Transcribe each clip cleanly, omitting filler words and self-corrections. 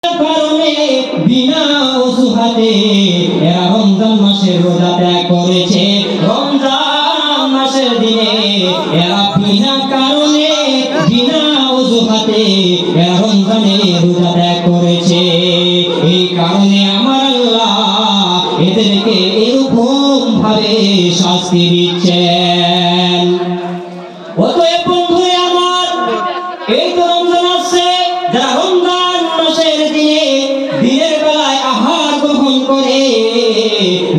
কারণে বিনা অজুহাতে এরা রমজান মাসের রোজা ত্যাগ করেছে। রমজান মাসের দিনে এরা বিনা কারণে বিনা অজুহাতে এরা রমজানের রোজা ত্যাগ করেছে। এই কারণে আমার আল্লাহ এদেরকে এরকম ভাবে শাস্তি দিচ্ছেন। অতএব বন্ধুরে আমার, এই তো রমজান আসছে, যারা রমজান মাসের দিনে দিনের বেলায় আহার গ্রহণ করে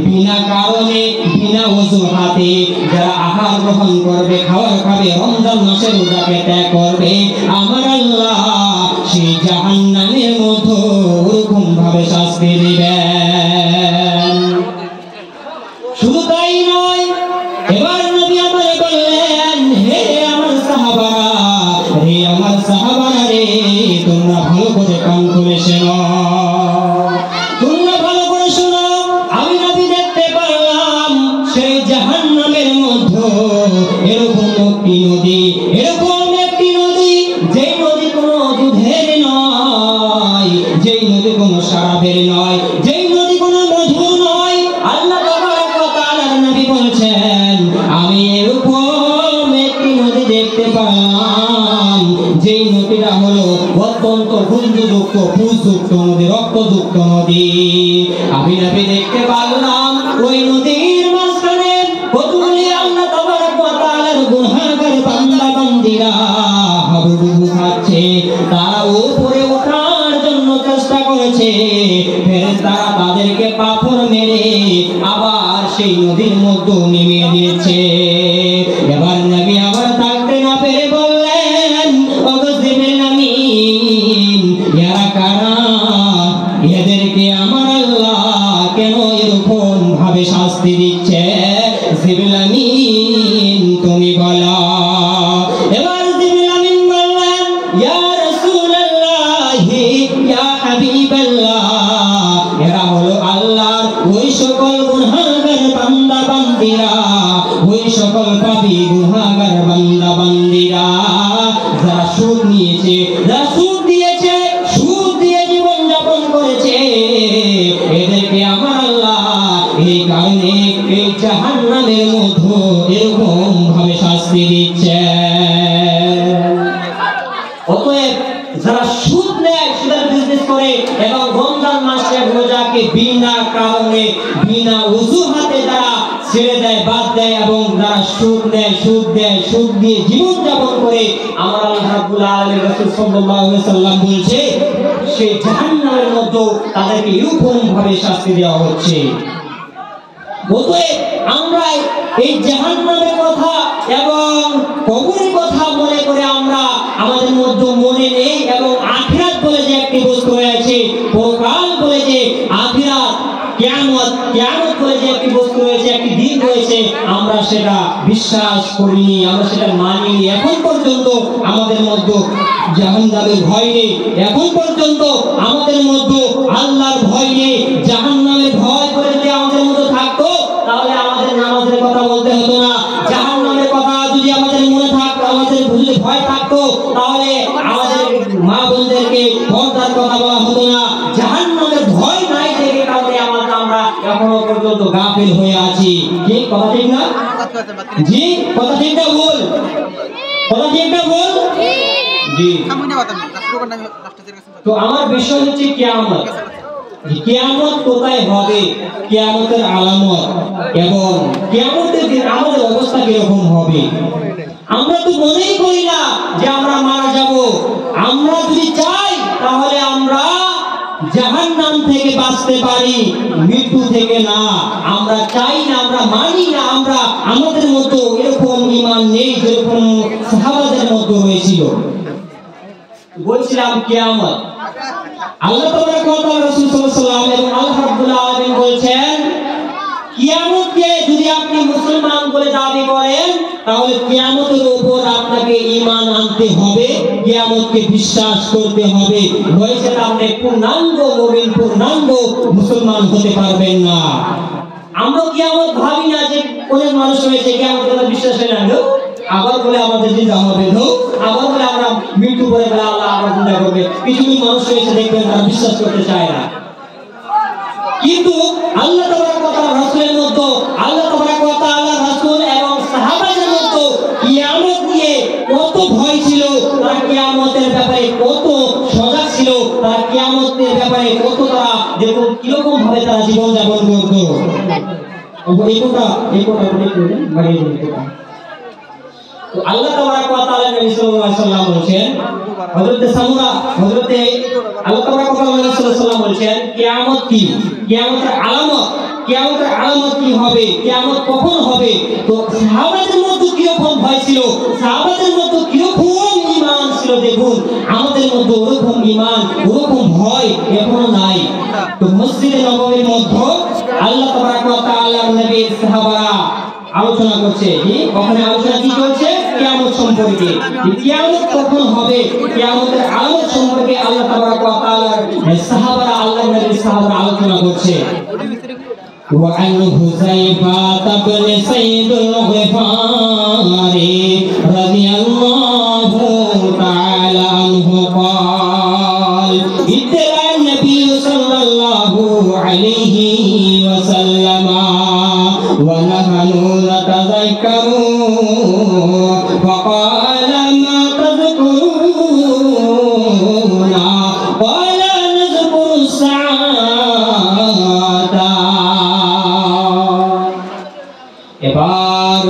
বিনা কারণে বিনা অজুহাতে যারা আহার গ্রহণ করবে, খাবার খাবে, রমজান মাসের রোজাকে ত্যাগ করবে, আমার আল্লাহ সেই জাহান্নামের মধ্যে ওরকম ভাবে শাস্তি দিবেন। শুধু তাই নয়, এবার নবী আমাকে বললেন, হে আমার সাহাবারা, হে আমার সাহাবারা রে, তোমরা ভালো করে কান খুলে শোনো, তোমরা ভালো করে শোনো। আমি নবী দেখতে পারলাম সেই জাহান্নামের মধ্যে এরকম একটি নদী, এরকম একটি নদী, যেই নদী কোনো দুধের নয়, যেই নদী কোনো শরাবের নয়, যেই নদী কোনো মধুর নয়। আল্লাহ তাবারক ওয়া তাআলার নবী বলছেন, আমি এরকম একটি নদী দেখতে পেলাম, যেই নদীটা হলো অত্যন্ত গন্ধযুক্ত, পুষ্যযুক্ত নদী, রক্তযুক্ত নদী। আমি নবী দেখতে পেলাম ওই নদীর মাঝখানে কতগুলি আল্লাহ তাবারক ওয়া তাআলার গুনাহগার বান্দা বান্দীরা হাবুডুবু খাচ্ছে। তারা উপরে ওঠার জন্য চেষ্টা করেছে, ফেরেশতারা তাদেরকে পাথর মেরে আবার সেই নদীর মধ্যে নেমে দিয়েছে। এবার নবী আবার থাকতে না পেরে বললেন, ওগো জিবরিল আমিন, এরা কারা? এদেরকে আমার আল্লাহ কেন এরকম ভাবে শাস্তি দিচ্ছে? জিবরিল আমিন, তুমি বলো। এবার জিবরিল আমিন বললেন, ইয়া রাসূলুল্লাহ, ইয়া হাবিবাল্লাহ, এরা হলো আল্লাহর ওই সকল গুনাহগার বান্দা বান্দীরা, ওই সকল পাপী গুনাহগার বান্দা বান্দীরা যারা সুদ নিয়েছে, যারা সুদ দিয়েছে, সুদ দিয়ে জীবন যাপন করেছে, এদেরকে আমার আল্লাহ এই কারণে এই জাহান্নামের মধ্যে এরকম ভাবে শাস্তি দিচ্ছে। অতএব যারা সুদ নেয়, সুদের বিজনেস করে এবং রমজান মাসের রোজাকে বিনা কারণে বিনা অজুহাতে যারা ছেড়ে দেয়, বাদ দেয়, এবং যারা সুদ নেয়, সুদ দেয়, সুদ দিয়ে জীবন যাপন করে, আমার আল্লাহ রাব্বুল আলামিন রাসূল সাল্লাল্লাহু আলাইহি ওয়াসাল্লাম বলছে সেই জাহান্নামের মধ্যে তাদেরকে এরকম ভাবে শাস্তি দেওয়া হচ্ছে। অতএব আমরা এই জাহান্নামের কথা এবং কবরের কথা মনে করে আমরা আমাদের মধ্যে মনে নেই, এবং আখিরাত বলে যে একটি বস্তু রয়েছে, পরকাল বলে যে আখিরাত, কিয়ামত, কিয়ামত বলে যে একটি বস্তু রয়েছে, একটি দিন রয়েছে, আমরা সেটা বিশ্বাস করিনি, আমরা সেটা মানিনি। এখন পর্যন্ত আমাদের মধ্যে জাহান্নামের ভয় নেই, এখন পর্যন্ত আমাদের মধ্যে আল্লাহর ভয় নেই। জাহান্নামের ভয় করে যদি আমাদের মধ্যে থাকতো, তাহলে আমাদের নামাজের কথা বলতে হতো না। জাহান্নামের কথা যদি আমাদের মনে থাকতো, আমাদের যদি ভয় থাকতো, তাহলে আমাদের মা বোনদেরকে পর্দার কথা বলা হতো না। জাহান্নামের ভয় নাই দেখে কারণে আমরা এখনো পর্যন্ত গাফিল হয়ে আছি। কি কথা ঠিক না? জি, কথা ঠিক না ভুল? কথা ঠিক না ভুল? জি। তো আমার বিষয় হচ্ছে কিয়ামত। কিয়ামত কোথায় হবে, কিয়ামতের আলামত, এবং কিয়ামতের দিন আমাদের অবস্থা কিরকম হবে। আমরা তো মনেই করি না যে আমরা মারা যাব। আমরা যদি চাই তাহলে আমরা জাহান্নাম থেকে বাঁচতে পারি, মৃত্যু থেকে না। আমরা চাই না, আমরা মানি না, আমরা আমাদের মধ্যে এরকম ঈমান নেই যেরকম সাহাবাদের মধ্যে হয়েছিল। বলছিলাম কিয়ামত, আল্লাহ তাবারক ওয়া তাআলা রাসূল সাল্লাল্লাহু আলাইহি ওয়াসাল্লাম এবং আল্লাহ রাব্বুল আলামিন বলেছেন, কিয়ামতকে যদি আপনি মুসলমান বলে দাবি করেন, তাহলে কিয়ামতের উপর আপনাকে ঈমান আনতে হবে, কিয়ামতকে বিশ্বাস করতে হবে। হয়েছে আপনি পূর্ণাঙ্গ মুমিন, পূর্ণাঙ্গ মুসলমান হতে পারবেন না। আমরা কিয়ামত ভাবি না, যে অনেক মানুষ রয়েছে কিয়ামতের কথা বিশ্বাস হয় না, আবার বলে আমাদের জিন্দা হবে, আবার বলে আমরা মৃত্যু পরে আল্লাহ আবার চিন্তা করবে। কিছু মানুষ এসে দেখবেন তারা বিশ্বাস করতে চায় না, কিন্তু আল্লাহ তাবারক ওয়া তাআলা রাসূলের মধ্যে, আল্লাহ তাবারক ওয়া তাআলা রাসূল এবং সাহাবাদের মধ্যে কিয়ামত নিয়ে কত ভয় ছিল, তারা কিয়ামতের ব্যাপারে কত সজাগ ছিল, তারা কিয়ামতের ব্যাপারে কত তারা দেখুন কিরকম ভাবে তারা জীবন যাপন করত। আল্লাহ তাবারক ওয়া তাআলা নবী সাল্লাল্লাহু আলাইহি ওয়াসাল্লাম বলেন, হযরত সামুরা হযরতে আল্লাহ তাবারক ওয়া তাআলা নবী সাল্লাল্লাহু আলাইহি ওয়াসাল্লাম বলেন কিয়ামত কি, কিয়ামতের আলামত, কিয়ামতের আলামত কি হবে, কিয়ামত কখন হবে। তো সাহাবাদের মধ্যে কি রকম ভয় ছিল, সাহাবাদের মধ্যে কি রকম ঈমান ছিল, দেখুন আমাদের মধ্যে ওরকম ঈমান ওরকম ভয় এখনো নাই। তো মসজিদে নববীর মধ্যে আল্লাহ তাবারক ওয়া তাআলা নবীর সাহাবারা আলোচনা করছে, ওখানে আলোচনা কি চলছে, কিয়ামত সম্পর্কে, কিয়ামত কখন হবে, কিয়ামতের আলামত সম্পর্কে আল্লাহ তাবারক ওয়া তাআলার সাহাবারা, আল্লাহর নবীর সাহাবারা আলোচনা করছে। وعن حذيفة بن سيد الغفاري رضي الله تعالى عنه قال ابتلى النبي صلى الله عليه وسلم ونحن نتذكر فقال ما تذكرون قال نذكر الساعة। এবার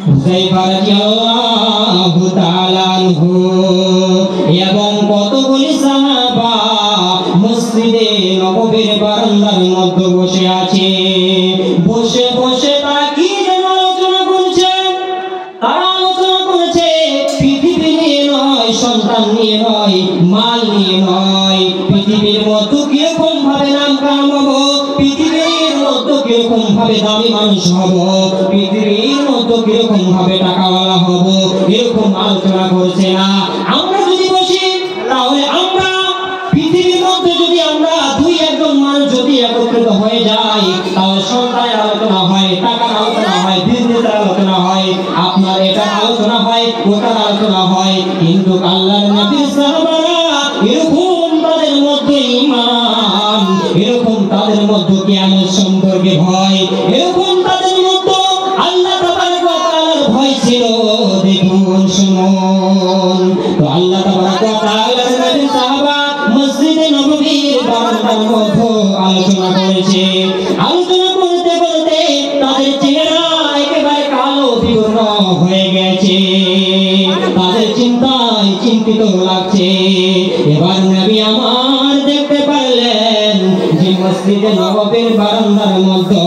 হুযায়ফা রাদিয়াল্লাহু তাআলা আনহু এবং কতগুলি সাহাবা মসজিদে নববীর বারান্দার মধ্যে বসে আছে, বসে বসে তারা কি যেন আলোচনা করছে। তারা আলোচনা করেছে পৃথিবী নিয়ে নয়, সন্তান নিয়ে নয়, মাল নিয়ে নয়, পৃথিবীর মধ্যে কিরকম ভাবে নাম কামাবো, পৃথিবীর মধ্যে কিরকম ভাবে দামি মানুষ হব, পৃথিবীর মধ্যে কিরকম ভাবে টাকাওয়ালা হব, এরকম আলোচনা করছে না। আমরা যদি বসি তাহলে আমরা পৃথিবীর মধ্যে যদি আমরা দুই একজন মানুষ যদি একত্রিত হয়ে যাই তাহলে সন্তানের আলোচনা হয়, টাকার আলোচনা হয়, বিজনেসের আলোচনা হয়, আপনার এটার আলোচনা হয়, ওটার আলোচনা হয়। কিন্তু আল্লাহর নবীর সাহাবারা এরকম তাদের মধ্যে ঈমান, এরকম তাদের মধ্যে কিয়ামত সম্পর্কে ভয়, এরকম তাদের মধ্যে আল্লাহ তাবারক ওয়া তাআলার ভয় ছিল। দেখুন শুনুন, তো আল্লাহ তাবারক ওয়া তাআলার নবীর সাহাবা মসজিদে নববীর বারান্দার মধ্যে আলোচনা করেছে। আলোচনা করতে করতে তাদের চেহারা একেবারে কালো বিবর্ণ হয়ে গেছে, তাদের চিন্তায় চিন্তিত লাগছে। এবার নবী আমার দেখতে পারলেন যে মসজিদে নববীর বারান্দার মধ্যে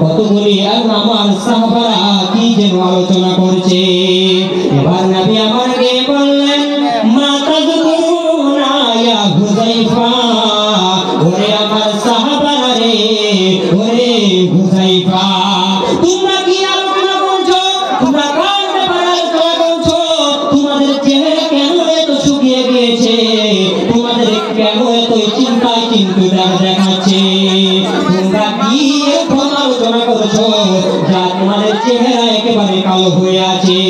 কতগুলি আমার সাহাবারা কি যেন আলোচনা করছে। এবার নবী আমাকে বললেন, মা তাযকুরুনা ইয়া হুযায়ফা, ওরে আমার সাহাবারা রে, ওরে হুযায়ফা, তোমরা কি আলোচনা করছো, তোমরা কার ব্যাপারে আলোচনা করছো, তোমাদের চেহারা কেন এত শুকিয়ে গিয়েছে, তোমাদের কেন এত চিন্তায় কিন্তু দেখাচ্ছে, তোমরা কি এরকম আলোচনা করছো যা তোমাদের চেহারা একেবারে কালো হয়ে আছে।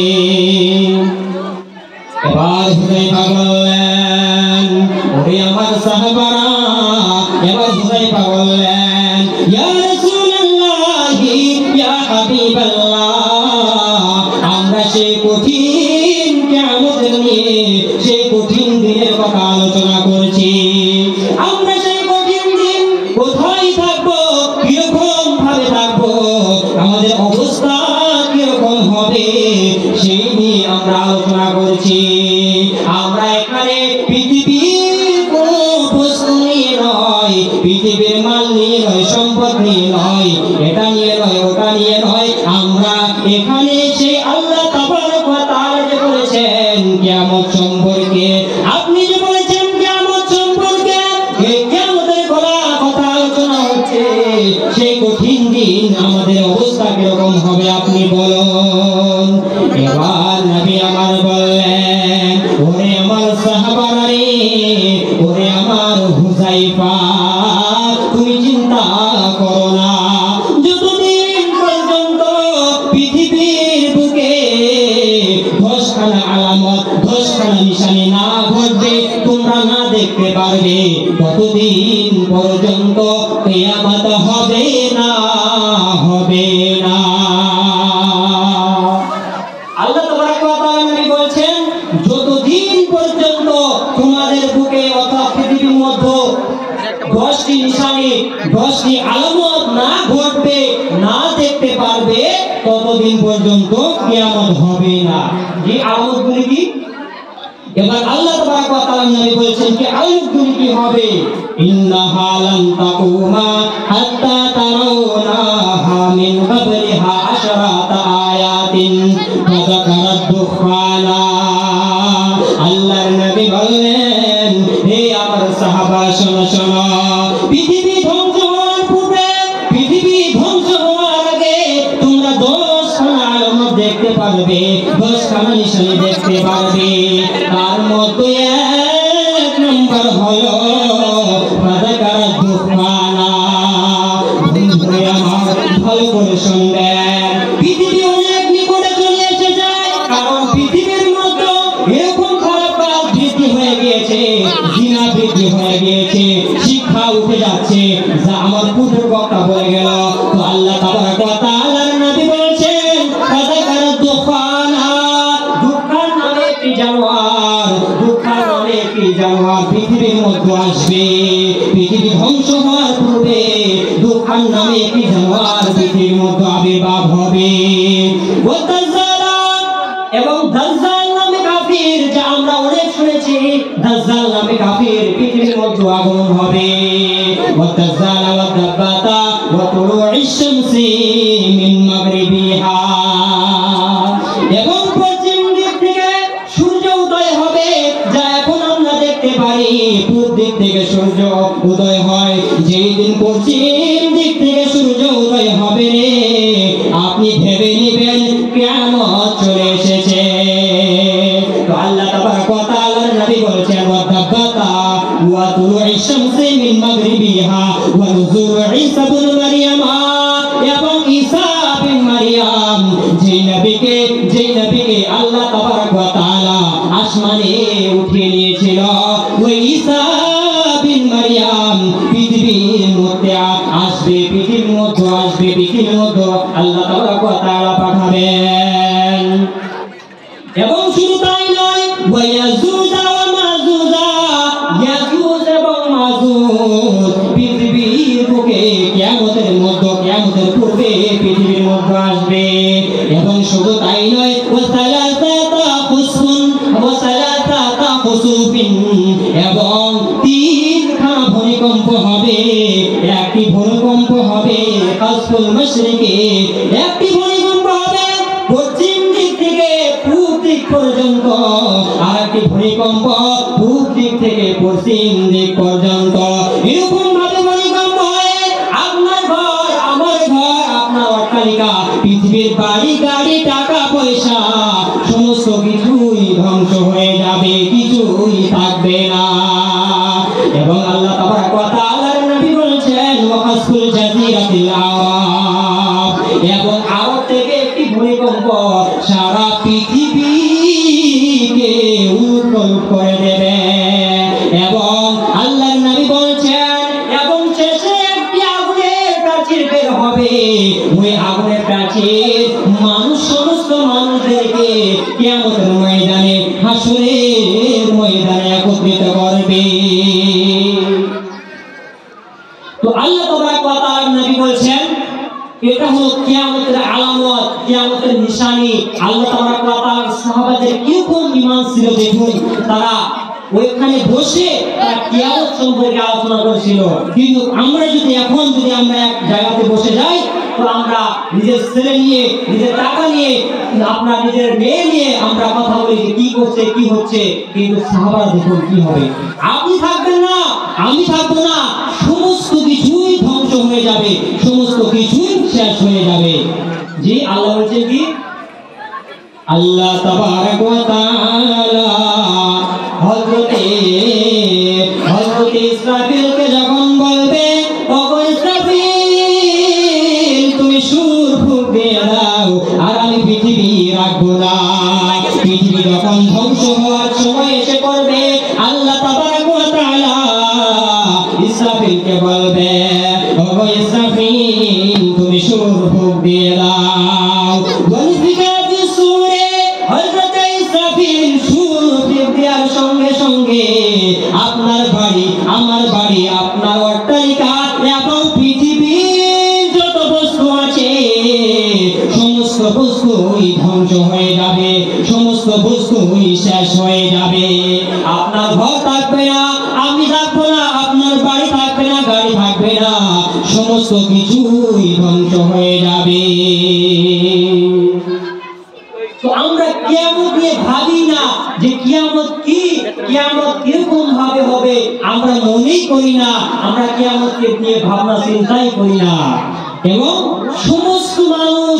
এবার হুযায়ফা বললেন, ওরে আমার সাহাবারা, এবার হুযায়ফা বললেন, ইয়া রাসূলুল্লাহ, ইয়া হাবিবাল্লাহ, আমরা সেই কঠিন কিয়ামত নিয়ে, সেই কঠিন দিনের কথা আলোচনা করছি। আমরা সেই কঠিন দিন কোথায় থাকবো, কিরকম ভাবে থাকবো, আমাদের অবস্থা কিরকম হবে, সেই নিয়ে আমরা আলোচনা করছি। আমরা এখানে পৃথিবীর কোনো বস্তু নিয়ে নয়, পৃথিবীর মাল নিয়ে নয়, সম্পদ নিয়ে নয়, এটা নিয়ে নয়, ওটা নিয়ে নয়, আমরা এখানে সেই আল্লাহ তাবারক ওয়া তাআলা যে বলেছেন কিয়ামত সম্পর্কে, আপনি যে বলেছেন কিয়ামত সম্পর্কে, এই কিয়ামতের কথা আলোচনা হচ্ছে। সেই কঠিন দিন আমাদের অবস্থা কিরকম হবে আপনি বলুন। এবার নবী আমার বললেন, ওরে আমার সাহাবারা রে, ওরে আমার হুযায়ফা, তুমি চিন্তা করো না, যতদিন পর্যন্ত পৃথিবীর বুকে 10খানা আলামত, 10খানা নিশানি না ঘটবে, তোমরা না যতদিন পর্যন্ত কিয়ামত হবে না হবে না। আল্লাহ তাবারক ওয়া তাআলা নবী বলেছেন যতদিন পর্যন্ত তোমাদের বুকে অথবা পৃথিবীর মধ্যে 10টি নিশানি 10টি আলামত না ঘটবে না দেখতে পারবে ততদিন পর্যন্ত কিয়ামত হবে না। যে আলামতগুলি কি? এবার আল্লাহ তাবারক ওয়া তাআলা নবী বলেছেন কি আলামতগুলি কি হবে? ইন্নাহা লান তাকুমা হাত্তা তারাউনাহা মিন ক্বাবলিহা আশরাতা আয়াতিন ওয়া যাকারাত দুখানা। আল্লাহর নবী বললেন হে আমার সাহাবা শোনো শোনো, পৃথিবী ধ্বংস হওয়ার পূর্বে পৃথিবী ধ্বংস হওয়ার আগে তোমরা 10খানা আলামত দেখতে পারবে, 10খানা নিশানি দেখতে পারবে। তার মধ্যে এক নম্বর হলো ফাযাকারাত দুখানা। বন্ধুরা আমার ভালো করে শুনবেন, পৃথিবী অনেক নিকটে চলে এসেছে, কারণ পৃথিবীর মধ্যে এরকম খারাপ কাজ বৃদ্ধি হয়ে গিয়েছে, জিনা বৃদ্ধি হয়ে গিয়েছে, শিক্ষা উঠে যাচ্ছে, যা আমার পূর্বের বক্তা বলে গেল। তো আল্লাহ তাবারক ওয়া তাআলার নবী বলেছেন ফাযাকারাত দুখানা, দুখান নামে একটি জানোয়ার, দুখান নামে একটি জানোয়ার পৃথিবীর মধ্যে আসবে। পৃথিবী ধ্বংস হওয়ার পূর্বে দুখান নামে একটি জানোয়ার পৃথিবীর মধ্যে আবির্ভাব হবে। এবং দাজ্জাল নামে কাফির, যা আমরা অনেক শুনেছি, দাজ্জাল নামে কাফির পৃথিবীর মধ্যে আগমন হবে। ওয়াদাজ্জাল ওয়া দাব্বাতা ওয়া তুলুইশ শামসি মিন মাগরিবিহা, এবং পশ্চিম দিক থেকে সূর্য উদয় হবে, যা এখন আমরা দেখতে পারি পূর্ব দিক থেকে সূর্য উদয় হয়। যেই দিন পশ্চিম দিক থেকে সূর্য উদয় হবে রে, আপনি ভেবে নেবেন কিয়ামত চলে এসেছে। তো আল্লাহ তাবারক ওয়া তাআলার নবী বলেছেন ওয়াদাব্বাতা ওয়া তুলুইশ শামসি মিন মাগরিবিহা ওয়া নুজুলু ঈসা ইবনে মারইয়াম, এবং ঈসা বিন মারইয়াম যেই নবীকে আল্লাহ তাবারক ওয়া তাআলা আসমানে উঠিয়ে নিয়েছিল, ওই ঈসা বিন মারইয়াম পৃথিবীর মধ্যে আসবে, পৃথিবীর মধ্যে আসবে, পৃথিবীর মধ্যে আল্লাহ তাবারক ওয়া তাআলা পাঠাবেন। এবং শুধু তাই নয়, ওয়ায়াজুজ ওয়া মাজুজ, ইয়াজুজ এবং মাজুজ পৃথিবীর বুকে কিয়ামতের মধ্যে, কিয়ামতের পূর্বে পৃথিবীর মধ্যে আসবে। এবং শুধু তাই নয়, ওয়াসালাসাতা খুসুফিন, এবং 3খানা ভূমিকম্প হবে। একটি ভূমিকম্প হবে কাসফুল মাশরিকে, একটি ভূমিকম্প হবে পশ্চিম দিক থেকে পূর্ব দিক পর্যন্ত, আর একটি ভূমিকম্প পূর্ব দিক থেকে পশ্চিম দিক পর্যন্ত। এরকম ভাবে ভূমিকম্প হয় আপনার ঘর, আমার ঘর, আপনার অট্টালিকা, পৃথিবীর বাড়ি গাড়ি টাকা পয়সা সমস্ত কিছুই ধ্বংস হয়ে যাবে, কিছুই থাকবে না। এবং আল্লাহ তাবারক ওয়া তাআলার নবী বলেছেন ওয়াকাসফুল জাজিরাতিল আরব, এবং আরব থেকে একটি ভূমিকম্প সারা পৃথিবীকে উলটপালট করে দেবে। এবং আল্লাহর নবী বলেছেন এবং শেষে একটি আগুনের প্রাচীর বের হবে, ওই আগুনের প্রাচীর সমস্ত মানুষদেরকে কিয়ামতের ময়দানে, হাসরের ময়দানে একত্রিত করবে। তো আল্লাহ তাবারক ওয়া তাআলার নবী বলেছেন এটা হলো কিয়ামতের আলামত, কিয়ামতের নিশানি। আল্লাহ তাবারক ওয়া তাআলার সাহাবাদের কিরকম ঈমান ছিল দেখুন, তারা ওইখানে বসে তারা কিয়ামত সম্পর্কে আলোচনা করেছিল। কিন্তু আমরা যদি এখন আমরা এক জায়গাতে বসে যাই, তো আমরা নিজের ছেলে নিয়ে, নিজের টাকা নিয়ে, আপনার নিজের মেয়ে নিয়ে আমরা কথা বলি যে কি করছে কি হচ্ছে, কিন্তু সাহাবারা দেখুন কি হবে। আপনি থাকবেন না, আমি থাকবো না, সমস্ত কিছুই ধ্বংস হয়ে যাবে, সমস্ত কিছুই শেষ হয়ে যাবে। জি আল্লাহ বলছেন কি, আল্লাহ তাবারক ওয়া তাআলা হযরতে ইসরাফিলকে যখন বলবে ওগো ইসরাফিল তুমি সুর ফুঁক দিয়ে দাও, আর আমি পৃথিবী রাখবো না। পৃথিবী যখন ধ্বংস হওয়ার সময় এসে পড়বে, আল্লাহ তাবারক ওয়া তাআলা ইসরাফিলকে বলবে, ওগো ইসরাফিল তুমি সুর ফুঁক দিয়ে দাও। ওয়ানফিখাতি সূরে হযরত ইসরাফিল সুর ফুঁক দেওয়ার সঙ্গে সঙ্গে আপনার বাড়ি, আমার বাড়ি, আপনার অট্টালিকা এবং পৃথিবীর যত বস্তু আছে সমস্ত বস্তুই ধ্বংস হয়ে যাবে, সমস্ত বস্তুই শেষ হয়ে যাবে। আপনার ঘর থাকবে না, আমি থাকবো না, আপনার বাড়ি থাকবে না, গাড়ি থাকবে না, সমস্ত কিছুই ধ্বংস হয়ে যাবে। তো আমরা কিয়ামত নিয়ে ভাবি না যে কিয়ামত কি, কিয়ামত কিরকম ভাবে হবে আমরা মনেই করি না, আমরা কিয়ামতকে নিয়ে ভাবনা চিন্তাই করি না। এবং সমস্ত মানুষ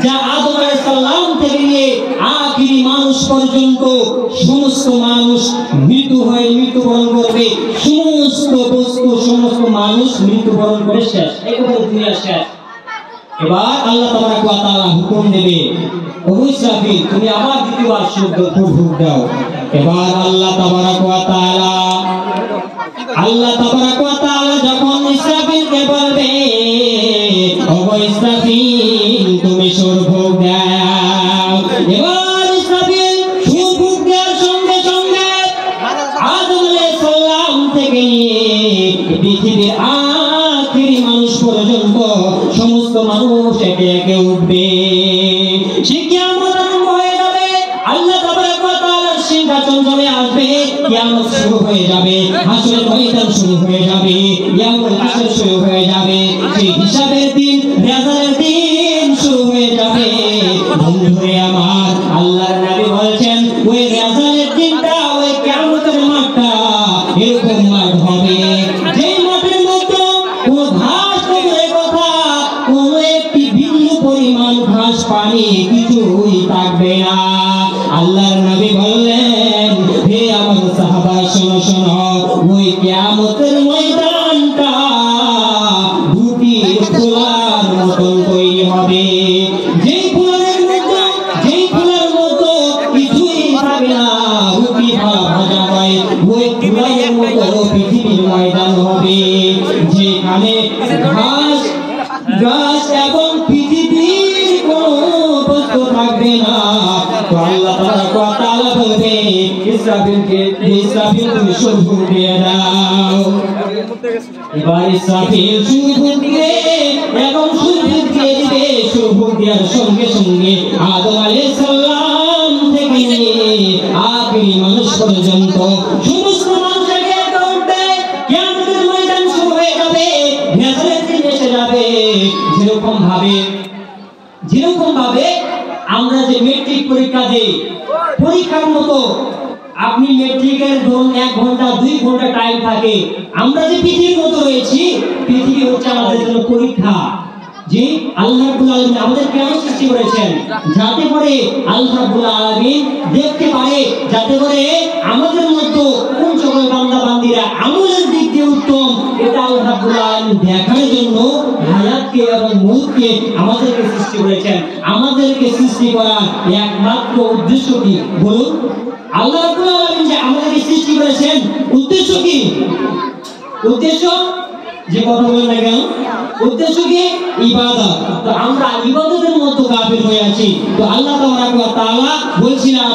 যা আদম আলাইহিস সালাম থেকে নিয়ে আখিরি মানুষ পর্যন্ত সমস্ত মানুষ মৃত্যুবরণ করবে, সমস্ত বস্তু সমস্ত মানুষ মৃত্যুবরণ করে শেষ, একেবারে দুনিয়া শেষ। এবার আল্লাহ তাবারক ওয়া তাআলা হুকুম দেবে, ও ইসরাফিল তুমি আবার দ্বিতীয়বার সুর ফুঁক দাও। এবার আল্লাহ তাবারক ওয়া তাআলা যখন ইসরাফিলকে বলবে, ও ইসরাফিল তুমি সুর ফুঁক দাও। এবার ইসরাফিল সুর ফুঁক দেওয়ার সঙ্গে সঙ্গে আদম আলাইহিস সালাম থেকে নিয়ে পৃথিবীর আখিরি মানুষ পর্যন্ত সমস্ত মানুষ একে একে উঠবে। সে কিয়ামত আরম্ভ হয়ে যাবে, আল্লাহ তাবারক ওয়া তাআলার সিংহাসন চলে আসবে, কিয়ামত শুরু হয়ে যাবে, হাসরের ময়দান শুরু হয়ে যাবে, ইয়াউমুল হাসর শুরু হয়ে যাবে, সেই হিসাবের দিন, রেজাল্টের দিন শুরু হয়ে যাবে। বন্ধুরে আমার, আল্লাহর নবী বলছেন ওই রেজাল্টের দিনটা, ওই কিয়ামতের মাঠটা এরকম মাঠ হবে যে মাঠের মধ্যে কোনো ঘাস কবরের কথা, কোনো একটি বিন্দু পরিমাণ ঘাস পানি কিছুই থাকবে না। আল্লাহর নবী বললেন, হে আমার সাহাবা শোনো শোনো, ওই কিয়ামতের ময়দানটা রুটির খোলার মতন তৈরি হবে, যেই খোলার মতো কিছুই থাকবে না, রুটি ভাজা হয়, ওই খোলার মতো পৃথিবীর ময়দান হবে, যেখানে ঘাস এবং পৃথিবীর কোনো বস্তু থাকবে না। তো আল্লাহ তাবারক ওয়া তাআলা বলবে ইসরাফিল তুমি সুর ফুঁক দিয়ে দাও। এবার ইসরাফিল সুর ফুঁক দিয়ে এবং সুর ফুঁক দিয়ে দিবে, সুর ফুঁক দেওয়ার সঙ্গে সঙ্গে আদম আলাইহিস সালাম থেকে নিয়ে আখিরি মানুষ পর্যন্ত সমস্ত মানুষ একে একে উঠবে, কিয়ামতের ময়দান শুরু হয়ে যাবে, রেজাল্টের দিন এসে যাবে। যেরকম ভাবে আমরা যে মেট্রিক পরীক্ষা দেই, পরীক্ষার মতো আপনি মেট্রিকের ধরুন 1 ঘন্টা 2 ঘন্টা টাইম থাকে, আমরা যে পৃথিবীর মতো রয়েছি, পৃথিবী হচ্ছে আমাদের জন্য পরীক্ষা। যে আল্লাহ রাব্বুল আলামিন আমাদের কেন সৃষ্টি করেছেন, যাতে করে আল্লাহ রাব্বুল আলামিন দেখতে পারে, যাতে করে আমাদের মধ্যে কোন সকল বান্দা বান্দীরা আমলের দিক দিয়ে উত্তম, এটা আল্লাহ রাব্বুল আলামিন দেখার জন্য হায়াতকে এবং মৌতকে আমাদেরকে সৃষ্টি করেছেন। আমাদেরকে সৃষ্টি করার একমাত্র উদ্দেশ্য কি বলুন? আল্লাহ রাব্বুল আলামিন যে আমাদেরকে সৃষ্টি করেছেন, উদ্দেশ্য কি? উদ্দেশ্য যে কথা বলেন না কেন, উদ্দেশ্য কি? ইবাদত। তো আমরা ইবাদতের মধ্যে গাফিল হয়ে আছি। তো আল্লাহ তাবারক ওয়া তাআলা বলছিলাম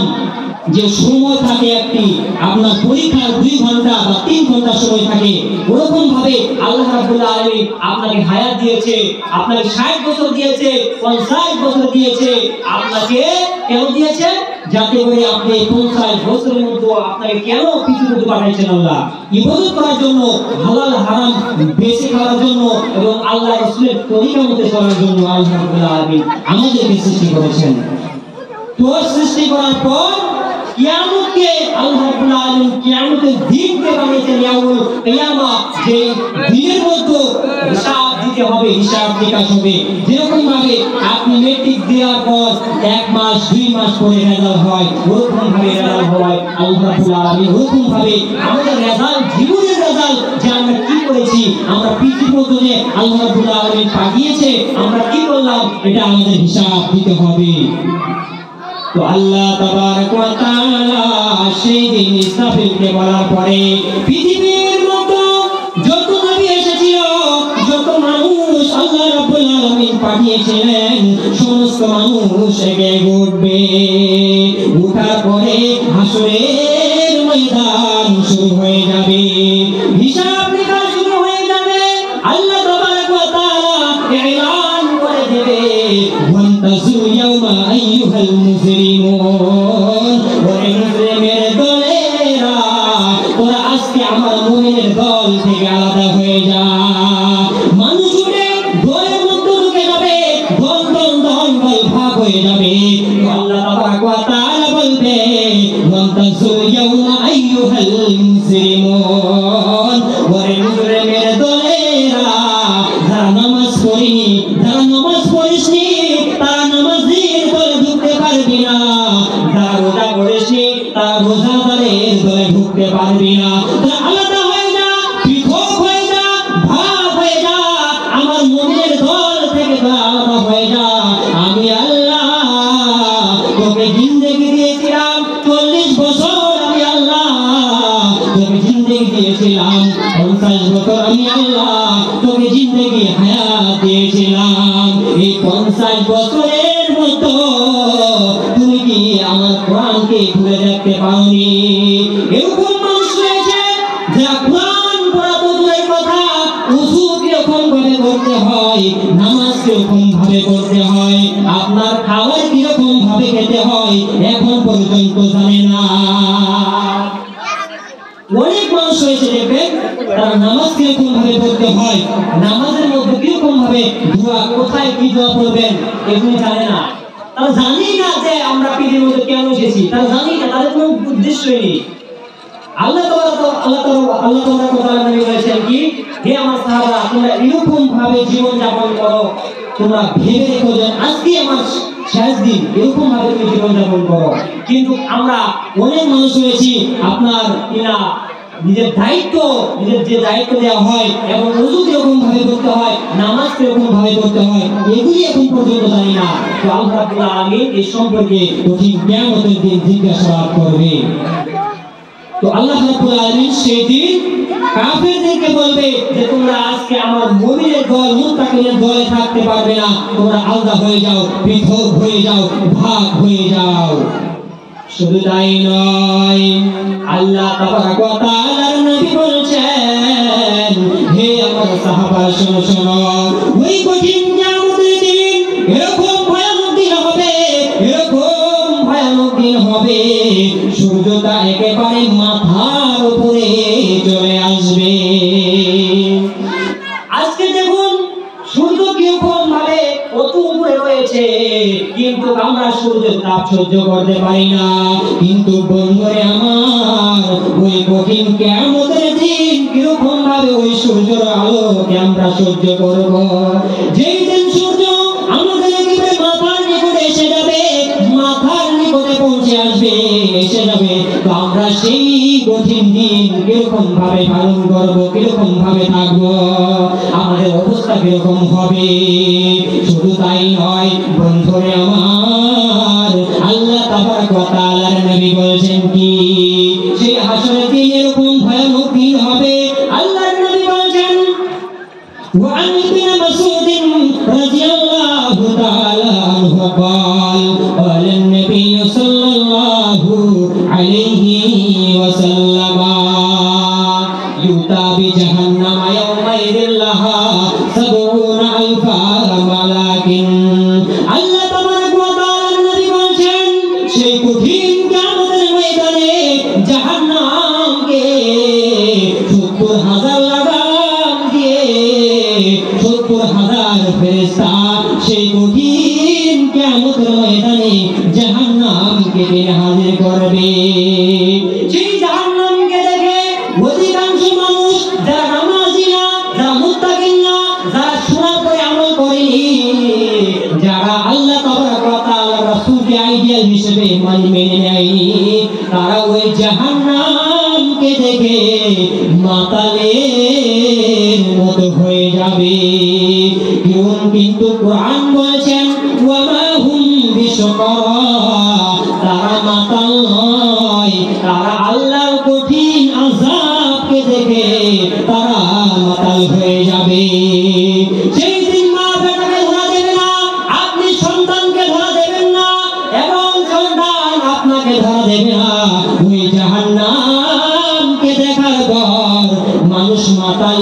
যে সময় থাকে একটি, আপনার পরীক্ষার 2 ঘন্টা বা 3 ঘন্টা সময় থাকে, ওরকম ভাবে আল্লাহ রাব্বুল আলামিন আপনাকে হায়াত দিয়েছে, আপনাকে 60 বছর দিয়েছে, 50 বছর দিয়েছে, আপনাকে কেন দিয়েছে? যাতে করে আপনি 50 বছরের মধ্যে আপনাকে কেন পৃথিবীতে পাঠিয়েছেন? আল্লাহ ইবাদত করার জন্য, হালাল হারাম বেছে খাওয়ার জন্য এবং আল্লাহ রাসূলের তরিকা মতে চলার জন্য আল্লাহ রাব্বুল আলামিন আমাদেরকে সৃষ্টি করেছেন। তো সৃষ্টি করার পর কিয়ামতকে আল্লাহ রাব্বুল আলামিন কিয়ামতের দিনকে বানিয়েছেন ইয়াউমুল কিয়ামা, যে দিনের মধ্যে হিসাব দিতে হবে, হিসাব নিকাশ হবে। যেরকম ভাবে আপনি মেট্রিক দেওয়ার পর 1 মাস 2 মাস পরে রেজাল্ট হয়, ওরকম ভাবে রেজাল্ট হয় আল্লাহ রাব্বুল আলামিন ওরকম ভাবে আমাদের রেজাল্ট, জীবনের রেজাল্ট যে আমরা কি করেছি, আমরা পৃথিবীর মধ্যে আল্লাহ রাব্বুল আলামিন পাঠিয়েছে, আমরা কি করলাম, এটা আমাদের হিসাব দিতে হবে। তো আল্লাহ তাবারক ওয়া তাআলা সেই দিন ইসরাফিলকে বলার পরে পৃথিবীর মতো যত নবী পাঠিয়েছিলেন সমস্ত মানুষ একে উঠবে। উঠার পরে হাসরের ময়দান শুরু হয়ে যাবে, হিসাব নিকাশ শুরু হয়ে যাবে। আল্লাহ তাবারক ওয়া তাআলা এলান করে দেবে, ওয়ান্তাজু ইয়াওমা আইয়ুহাল মুজরিমুন, ওরে মুজরিমের দলেরা তোরা আজকে আমার মুমিনের দল থেকে আলাদা হয়ে যা। মানুষ উঠে দলের মধ্যে ঢুকে যাবে, দল দল দল দল ভাগ হয়ে যাবে। আল্লাহ তাবারক ওয়া তাআলা বলবে, ওয়ান্তাজু ইয়াওমা আইয়ুহাল মুজরিমুন, ওরে মুজরিমের দলেরা যারা নামাজ পড়েনি, যারা নামাজ পড়েনি তারা নামাজের দলে ঢুকতে পারবি না, যারা রোজা করেছে তারা রোজাদারের দলে ঢুকতে পারবি না। তারা আলাদা হয়ে যা, পৃথক হয়ে যা, ভাগ হয়ে যা, আমার মুমিনের দল থেকে তারা আলাদা হয়ে যা। আমি আল্লাহ তোকে জিন্দেগি দিয়েছিলাম 40 বছর, আমি আল্লাহ তোকে জিন্দেগি দিয়েছিলাম 50 বছর, আমি আল্লাহ তোকে জিন্দেগি হায়াত দিয়েছিলাম। এই 50 বছরের মতো তুমি কি আমার কোরআনকে ঘুরে দেখতে পাওনি? এরকম মানুষ রয়েছে যারা কোরআন পড়া তো দূরের কথা, ওযু কিরকম ভাবে করতে হয়, নামাজ কিরকম ভাবে করতে হয়, আপনার খাবার কিরকম ভাবে খেতে হয় এখন পর্যন্ত জানে না। অনেক মানুষ রয়েছে দেখবেন তারা নামাজ কিরকম ভাবে পড়তে হয়, নামাজের মধ্যে কিরকম ভাবে দোয়া, কোথায় কি দোয়া পড়বেন এগুলো জানে না। তারা জানি না যে আমরা পৃথিবীর মধ্যে কেন এসেছি, তারা জানি না, তাদের কোনো উদ্দেশ্যই নেই। আল্লাহ তাআলা নবী বলেছেন কি, হে আমার সাহাবারা তোমরা এরকম ভাবে জীবন যাপন করো, তোমরা ভেবে দেখো যে আজকে আমার শেষ দিন, এরকম ভাবে তুমি জীবন যাপন করো। কিন্তু আমরা অনেক মানুষ রয়েছি আপনার কিনা নিজের দায়িত্ব, নিজের যে দায়িত্ব দেওয়া হয় এবং ওযু কিরকম ভাবে করতে হয়, নামাজ কিরকম ভাবে করতে হয় এগুলি এখন পর্যন্ত জানি না। তো আল্লাহ রাব্বুল আলামিন এই সম্পর্কে কঠিন কিয়ামতের দিন জিজ্ঞাসাবাদ করবে। তো আল্লাহ রাব্বুল আলামিন সেই দিন কাফেরদেরকে বলবে যে তোমরা আজকে আমার মুমিনের দল, মুত্তাকিনের দলে থাকতে পারবে না, তোমরা আলাদা হয়ে যাও, পৃথক হয়ে যাও, ভাগ হয়ে যাও। শুধু তাই নয়, আল্লাহ তাবারক ওয়া তাআলার নবী বলেছেন, হে আমার সাহাবারা শোনো শোনো, ওই কঠিন কিয়ামতের দিন এরকম ভয়ানক দিন হবে, এরকম ভয়ানক দিন হবে, সূর্যটা একেবারে মাথার উপরে চলে আসবে। আজকে দেখুন সূর্য কিরকম ভাবে কত উপরে রয়েছে, কিন্তু আমরা সূর্যের তাপ সহ্য করতে পারি না। কিন্তু বন্ধুরে আমার, ওই কঠিন কিয়ামতের দিন কিরকম ভাবে ওই সূর্যের আলোকে আমরা সহ্য করব। যেই দিন সূর্য আমাদের একেবারে মাথার নিকটে এসে যাবে, মাথার নিকটে পৌঁছে আসবে, এসে যাবে, তো আমরা সেই কঠিন দিন কিরকম ভাবে পালন করব, কিরকম ভাবে থাকবো, আমাদের অবস্থা কিরকম হবে। শুধু তাই নয় বন্ধুরে আমার, আল্লাহ তাবারক ওয়া তাআলার নবী বলেছেন কি, সেই হাসরের দিন এরকম ভয়ানক দিন হবে। আল্লাহর নবী বলেছেন, وعن ابن مسعود رضي الله تعالى عنه قال قال النبي صلى الله عليه وسلم يؤتى بجهنم يومئذ لها 70,000 ملك। আল্লাহ তাবারক ওয়া তাআলার নবী বলেছেন, সেই কঠিন কিয়ামতের ময়দানে জাহান্নামকে 70,000 লাগাম দিয়ে 70,000 ফেরেশতা সেই কঠিন কিয়ামতের ময়দানে জাহান্নামকে টেনে হাজির করবে। সেই জাহান্নামকে দেখে অধিকাংশ মানুষ যারা নামাজি না, যারা মুত্তাকিন না, যারা শোনার পরে আমল করেনি, যারা আল্লাহ তাবারক ওয়া তাআলার রাসূলকে আইডিয়াল হিসেবে মেনে নেয়নি, তারা ওই জাহান্নামকে দেখে মাতালের মতো হয়ে যাবে। কিন্তু কোরআন বলেছেন, ওয়া মা হুম বিশুকরা, তারা মাতাল নয়, তারা আল্লাহর কঠিন আযাবকে দেখে তারা মাতাল হয়ে যাবে। সেই দিন মা বেটাকে ধরা দেবে না,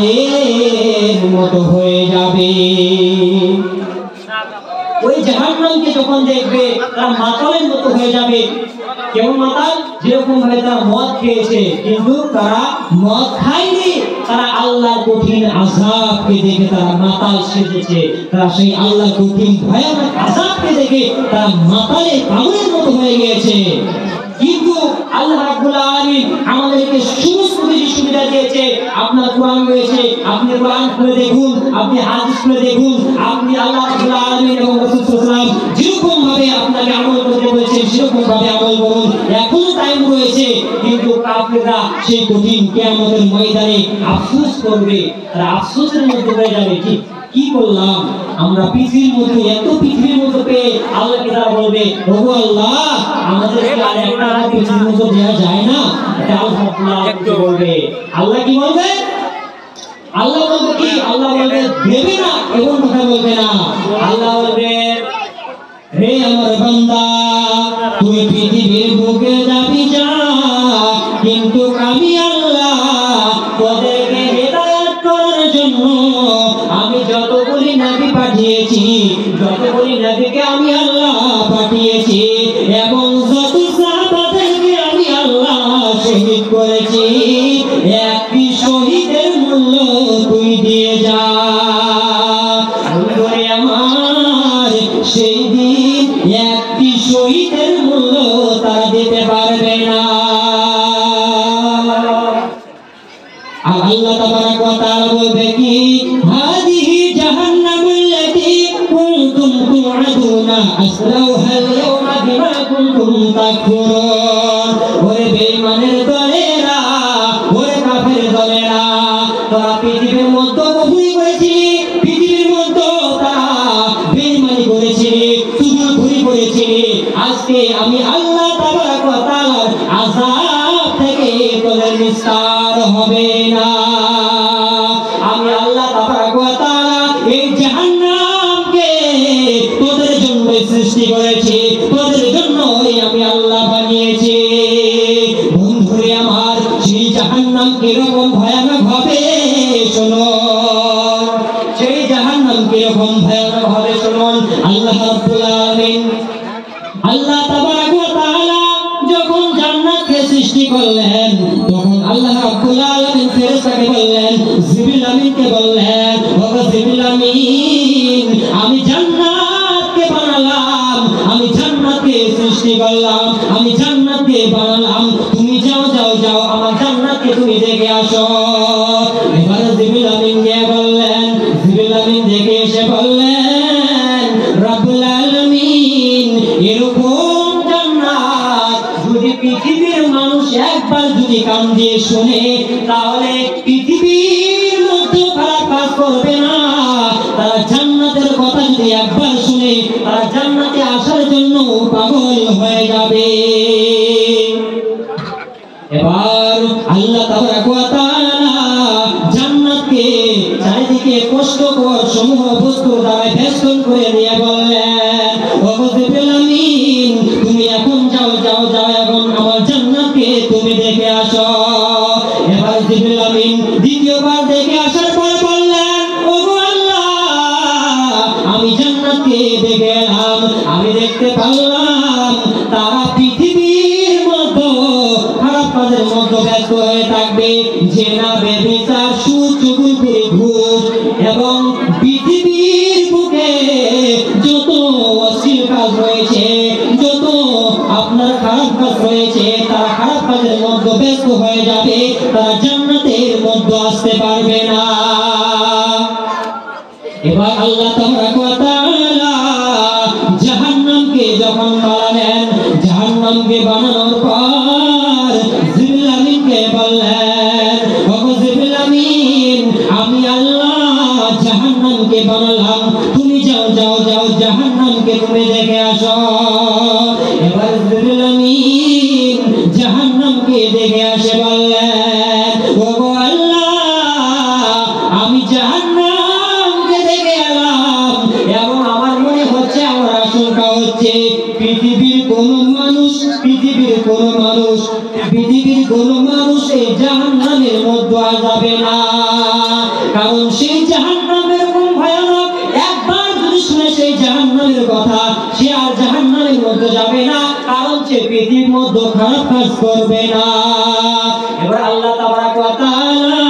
মাতালের মতো হয়ে যাবে। ওই জাহান্নামকে যখন দেখবে তারা মাতালের মতো হয়ে যাবে। কেমন মাতাল? যেরকম ভাবে তারা মদ খেয়েছে কিন্তু তারা মদ খায়নি, তারা আল্লাহর কঠিন আযাবকে দেখে তারা মাতাল সেজেছে। তারা সেই আল্লাহর কঠিন ভয়ানক আযাবকে দেখে তারা মাতালে পাগলের মতো হয়ে গিয়েছে। কিন্তু আল্লাহ রাব্বুল আলামিন আমাদেরকে সমস্ত কিছু সুবিধা দিয়েছে। আপনার কোরআন রয়েছে, আপনি কোরআন খুলে দেখুন, আপনি হাদিস খুলে দেখুন, আপনি আল্লাহ রাব্বুল আলামিন এবং রাসূল সাল্লাল্লাহু আলাইহি ওয়াসাল্লাম যেরকম ভাবে আপনাকে আমল করতে বলেছেন সেরকম ভাবে আমল করুন। এখনো টাইম রয়েছে। কিন্তু কাফেররা সেই কঠিন কিয়ামতের ময়দানে আফসোস করবে, তারা আফসোসের মধ্যে হয়ে যাবে। কি করলাম আমরা পৃথিবীর মধ্যে, এত পৃথিবীর মধ্যে পেয়ে আল্লাহকে তারা বলবে, ওগো আল্লাহ আমাদেরকে আর একটা পৃথিবীর মধ্যে দেওয়া যায় না? এটা আল্লাহ বলবে। আল্লাহ কি বলবে? আল্লাহ বলবে কি? আল্লাহ বলবে দেবে না, এমন কথা বলবে না। আল্লাহ বলবে, হে আমার বান্দা তুই পৃথিবীর বুকে যাবি যা, কিন্তু আমি আল্লাহ তোদেরকে হেদায়েত করার জন্য আমি যতগুলি নবী পাঠিয়েছি, যতগুলি নবীকে আমি আল্লাহ পাঠিয়েছি এবং যত সাহাবাদেরকে আমি আল্লাহ শহীদ করেছি, একটি শহীদের মূল্য তুই দিয়ে যা। বন্ধুরে আমার, সেই দিন একটি শহীদের মূল্য তারা দিতে পারবে না। আর আল্লাহ তাবারাক ওয়া তাআলা বলবে কি, হাদিহি জাহান্নামুল্লাতী কুনতুম তুআদুনা আসলাউহাল ইয়াওমা বিমা কুনতুম তাকফুরুন। ওরে বেঈমানের দলেরা, ওরে কাফের দলেরা, তোরা পৃথিবীর মধ্যে কুফরি করেছিলি, পৃথিবীর মধ্যে তারা বেঈমানি করেছিলি, চুগলখড়ি করেছিলি। আজকে আমি আল্লাহ তাবারাক ওয়া তাআলার আযাব থেকে তোদের নিস্তার হবে না। আমি আল্লাহ তাবারাক ওয়া তাআলা এই জাহান্নামকে তোদের জন্য সৃষ্টি করেছি, তোদের জন্যই আমি আল্লাহ বানিয়েছি। বন্ধুরে আমার, সেই জাহান্নাম কিরকম ভয়ানক হবে শোনো, সেই জাহান্নাম কিরকম ভয়ানক হবে শুনুন। আল্লাহ রাব্বুল আলামিন, আল্লাহ তাবারাক ওয়া তাআলা যখন জান্নাতকে সৃষ্টি করলেন তখন আল্লাহ রাব্বুল আলামিন ফেরেশতাকে বললেন, জিবরিল আমিনকে বললেন, ওগো জিবরিল আমিন আমি জান্নাতকে বানালাম, আমি জান্নাতকে সৃষ্টি করলাম, আমি জান্নাতকে বানালাম, তুমি যাও যাও যাও আমার জান্নাতকে তুমি দেখে আসো। এবার জিবরিল আমিন গিয়ে বললেন, জিবরিল আমিন দেখে এসে বললেন, রাব্বুল আলামিন এরকম জান্নাত যদি পৃথিবীর মানুষ একবার যদি কান দিয়ে শুনে তাহলে পৃথিবীর মধ্যে খারাপ কাজ করবে না। তারা জান্নাতের কথা যদি একবার শুনে তারা জান্নাতে আসার জন্য পাগল হয়ে যাবে। এবার আল্লাহ তাবারাক ওয়া তাআলা জান্নাতকে চারিদিকে কষ্টকর সমূহ বস্তুর দ্বারা বেষ্টন করে দিয়ে বললেন, ওগো জিবরিল আমিন তুমি এখন যাও যাও যাও এখন আমার জান্নাতকে তুমি দেখে আসো। এবার জিবরিল আমিন দ্বিতীয়বার দেখে আসার পরে বললেন, ওগো আল্লাহ আমি জান্নাতকে দেখে এলাম, আমি দেখতে পারলাম তারা পৃথিবীর মধ্যে খারাপ কাজের মধ্যে ব্যস্ত হয়ে থাকবে, জেনা ব্যভিচার সুদ চুগলখড়ি ঘুষ এবং পৃথিবীর বুকে যত অশ্লীল কাজ রয়েছে, যত আপনার খারাপ কাজ রয়েছে তারা খারাপ কাজের মধ্যে ব্যস্ত হয়ে যাবে, তারা জান্নাতের মধ্যে আসতে পারবে না। এবার আল্লাহ তাবারাক ওয়া তাআলা জাহান্নামকে যখন বানালেন, জাহান্নামকে বানানোর পর জিবরিল আমিনকে বললেন, ওগো জিবরিল আমিন আমি আল্লাহ জাহান্নামকে বানালাম, তুমি যাও যাও যাও জাহান্নামকে তুমি দেখে আসো। এবার জিবরিল আমিন জাহান্নামকে দেখে আসে বললেন, ওগো আল্লাহ আমি জাহান্নামকে দেখে এলাম এবং আমার মনে হচ্ছে, আমার আশঙ্কা হচ্ছে পৃথিবীর কোন মানুষ এই জাহান্নামের মধ্যে যাবে না। কারণ সেই জাহান্নাম এরকম ভয়ানক, একবার যদি শুনে সেই জাহান্নামের কথা সে আর জাহান্নামের মধ্যে যাবে না, কারণ সে পৃথিবীর মধ্যে খারাপ কাজ করবে না। এবার আল্লাহ তাবারক ওয়া তাআলা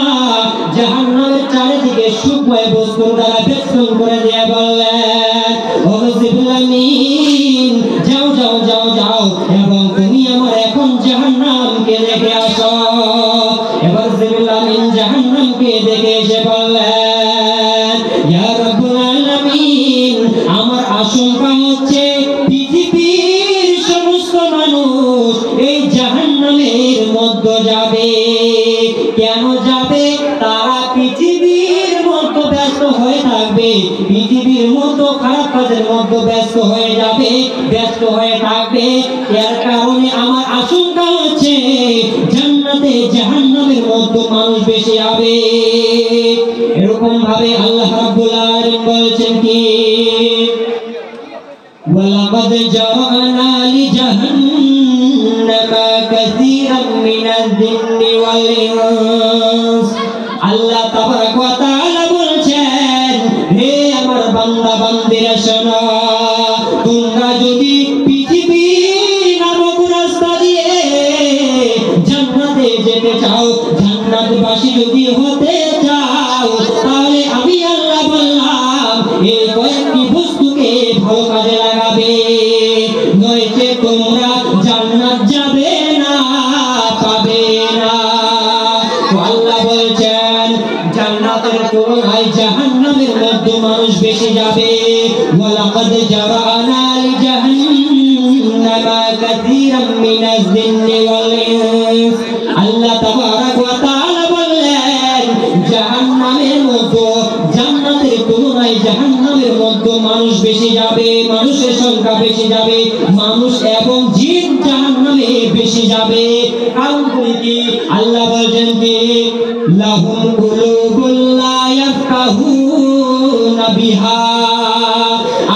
জাহান্নামের চারিদিকে সুখময় বস্তুর দ্বারা বেষ্টন করে দিয়ে বললেন, ও জিবরিল আমিন, যাও যাও যাও যাও এবং তুমি আমার এখন জাহান্নামকে দেখে আসো। এবার জিবরিল আমিন জাহান্নামকে দেখে এসে বললেন, ইয়া রাব্বুল আলামিন, আমার আশঙ্কা হচ্ছে পৃথিবীর সমস্ত মানুষ এই জাহান্নামের মধ্যে যাবে। কেন যাবে? তারা পৃথিবীর মধ্যে ব্যস্ত হয়ে থাকবে, পৃথিবীর মধ্যে খারাপ কাজের মধ্যে ব্যস্ত হয়ে যাবে, ব্যস্ত হয়ে থাকবে। এর কারণে আমার আশঙ্কা হচ্ছে জান্নাতে জাহান্নামের মধ্যে মানুষ বেশি যাবে। এরকম ভাবে আল্লাহ রাব্বুল আলামিন বলছেন কি, ওয়ালাকাদ জাআনা লিজাহান্নামা কাসীরাম মিনাল জিন্নি ওয়াল ইনস। আল্লাহ তাবারক ওয়া তাআলা বলছেন, হে আমার বান্দা বান্দীরা শোনো, তোমরা যদি পৃথিবী নামক রাস্তা দিয়ে জান্নাতে যেতে চাও, জান্নাতবাসী যদি হতে চাও, তাহলে আমি আল্লাহ বললাম এই কয়েকটি বস্তুকে ভালো কাজে লাগাবে, নয়তো তোমরা জান্নাত যাবে না, পাবে না। তো আল্লাহ বলছেন জান্নাতের তুলনায় জাহান্নামের মধ্যে মানুষ বেশি যাবে। ওয়ালাকাদ জারানা লিজাহান্নামা কাসীরাম মিনাজ জিন্নি ওয়াল ইনস। আল্লাহ তাবারক ওয়া তাআলা বললেন জাহান্নামের মধ্যে জান্নাতের তুলনায় জাহান্নামের মধ্যে মানুষ বেশি যাবে, মানুষের সংখ্যা বেশি যাবে, মানুষ এবং জিন জাহান্নামে বেশি যাবে। কারণ কি? আল্লাহ বলেন কি, লাহুম কুলুবুল লা ইয়াফকাহুনা বিহা।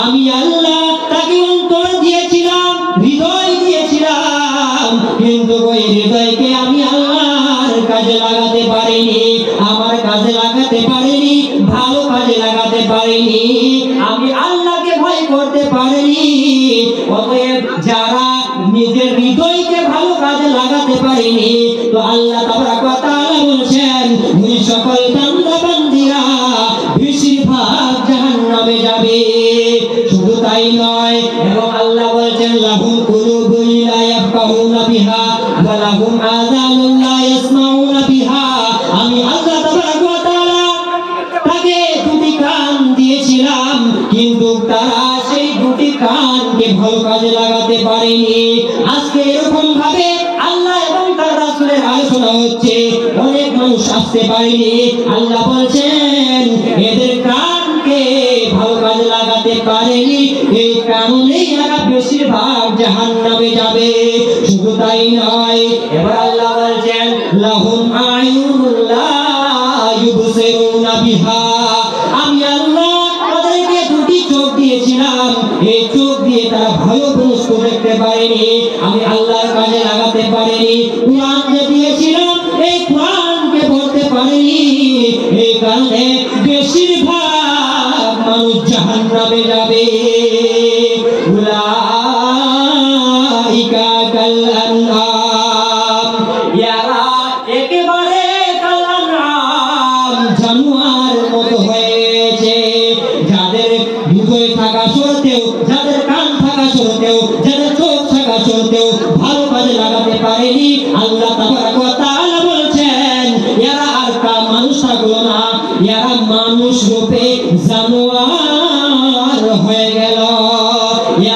আমি আল্লাহ তাকে অন্তর দিয়েছিলাম, হৃদয় দিয়েছিলাম, কিন্তু ওই হৃদয়কে আমি আল্লাহর কাজে লাগাতে পারিনি, আমার কাজে লাগাতে পারিনি, ভালো কাজে লাগাতে পারিনি, আমি আল্লাহকে ভয় করতে পারিনি। অতএব যারা নিজের হৃদয়কে ভালো কাজে লাগাতে পারেনি, তো আল্লাহ তাবারক ওয়া তাআলা বলছেন ওই সকল বান্দা বান্দীরা বেশিরভাগ জাহান্নামে যাবে। শুধু তাই নয়, এবং আল্লাহ বলছেন লাহুম কুলুবুন লা ইয়াফকাহুনা বিহা ওয়া লাহুম আযানুন লা ইয়াসমাউনা বিহা। আমি আল্লাহ তাবারক ওয়া তাআলা তাকে দুটি কান দিয়েছিলাম, কিন্তু তারা সেই দুটি কানকে ভালো কাজে লাগাতে পারেনি। আজকে এরকম ভাবে আল্লাহ এবং তার রাসূলের আলোচনা হচ্ছে, অনেক মানুষ আসতে পারেনি। আল্লাহ বলছেন এদের কানকে ভালো কাজে লাগাতে পারেনি, এই কারণেই এরা বেশিরভাগ জাহান্নামে যাবে। শুধু তাই নয়, এবার আল্লাহ বলছেন লাহুম আয়ুনুন লা ইউবসিরুনা বিহা। আমি আল্লাহ তাদেরকে দুটি চোখ দিয়েছিলাম, এই চোখ দিয়ে তারা ভালো বস্তু দেখতে পারেনি, আমি আল্লাহর কাজে লাগাতে পারিনি। কুরআন দিয়েছিলাম, এই কুরআনকে পড়তে পারিনি, এই কারণে বেশিরভাগ মানুষ জাহান্নামে যাবে। উলাইকা কাল আনআম, ইয়ারা একেবারে কাল আনআম, জানোয়ার মতো হয়েছে, যাদের হৃদয় থাকা সত্ত্বেও, যাদের কান থাকা সত্ত্বেও, যাদের চোখ থাকা সত্ত্বেও ভালো কাজে লাগাতে পারেনি। আল্লাহ তাবারক ওয়া তাআলা বলছেন এরা আর মানুষ থাকলো না, এরা মানুষ রূপে জানোয়ার হয়ে গেল,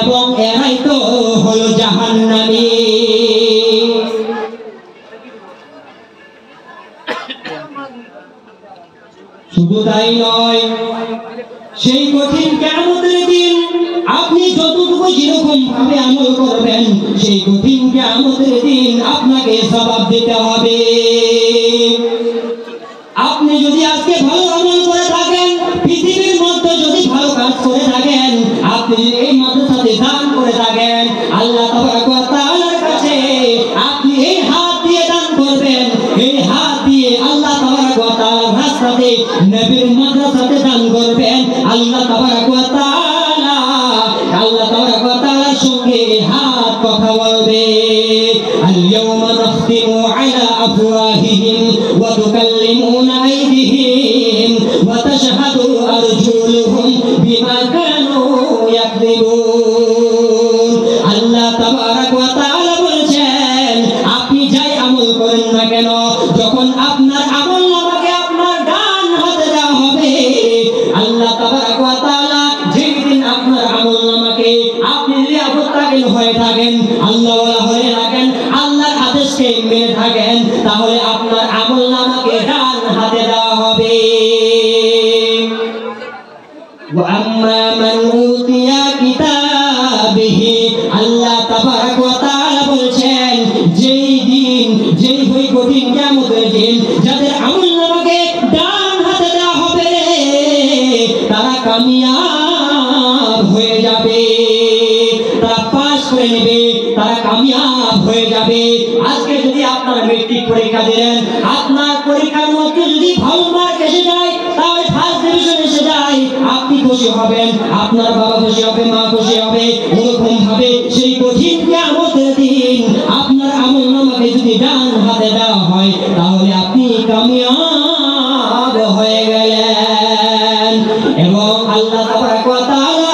এবং এরাই তো হলো জাহান্নামী। শুধু তাই নয়, সেই কঠিন কিয়ামতের দিন আপনি যতটুকু যেরকম ভাবে আমল করবেন, সেই কঠিন কিয়ামতের দিন আপনাকে জবাব দিতে হবে। আপনি যদি আজকে ভালো আমল করে থাকেন, পৃথিবীর মধ্যে যদি ভালো কাজ করে থাকেন, আপনি যদি এই মাদ্রাসাতে দান করে থাকেন, আল্লাহ তাবারক ওয়া তাআলার কাছে আপনি এই হাত দিয়ে দান করবেন, এই হাত দিয়ে আল্লাহ তাবারক ওয়া তাআলার রাস্তাতে নবীর মাদ্রাসাতে দান করবেন আল্লাহ তাবারক ওয়া তাআলা সঙ্গে হাত কথা বলবে আল-ইয়াওমা নাখতিমু আলা আফওয়াহিহিম ওয়া তুকাল্লিমুনা আইদিহিম ওয়া তাশহাদু আরজুলুহুম বিমা কানু ইয়াকযিবুন। আল্লাহ তাবারক ওয়া তাআলা বলেন আপনি যাই আমল করেন না কেন, যখন আপনার আমলনামাকে আপনার ডান হাতে দেওয়া হবে, আল্লাহ তাবারক ওয়া তাআলা যেদিন আপনার আমলনামাকে আপনি যদি আবুত্তাকিল হয়ে থাকেন, আল্লাহ ওয়ালা হয়ে থাকেন, আল্লাহর আদেশকে মেনে থাকেন, তাহলে আপনার আমলনামাকে ডান হাতে দেওয়া হবে। ওয়া আম্মা মান উতিয়া কিতাবিহি, আল্লাহ তাবারক ওয়া তাআলা বলেন যেই ওই কঠিন কিয়ামতের দিন যাদের আমলনামাকে ডান হাতে দেওয়া হবে তারা কামিয়াব হয়ে যাবে, তারা পাস করে নেবে, তারা কামিয়াব হয়ে যাবে। আজকে যদি আপনার মেট্রিক পরীক্ষা দিলেন, আপনার পরীক্ষার মধ্যে যদি ভালো মার্ক এসে যায়, তাহলে ফার্স্ট ডিভিশন এসে যায়, আপনি খুশি হবেন, আপনার বাবা খুশি হবে, মা খুশি হবে। ওরকম ভাবে সেই কঠিন কিয়ামতের দিন আপনার আমলনামাকে যদি ডান হাতে দেওয়া হয়, তাহলে আপনি কামিয়াব হয়ে গেলেন। এবং আল্লাহ তাবারক ওয়া তাআলা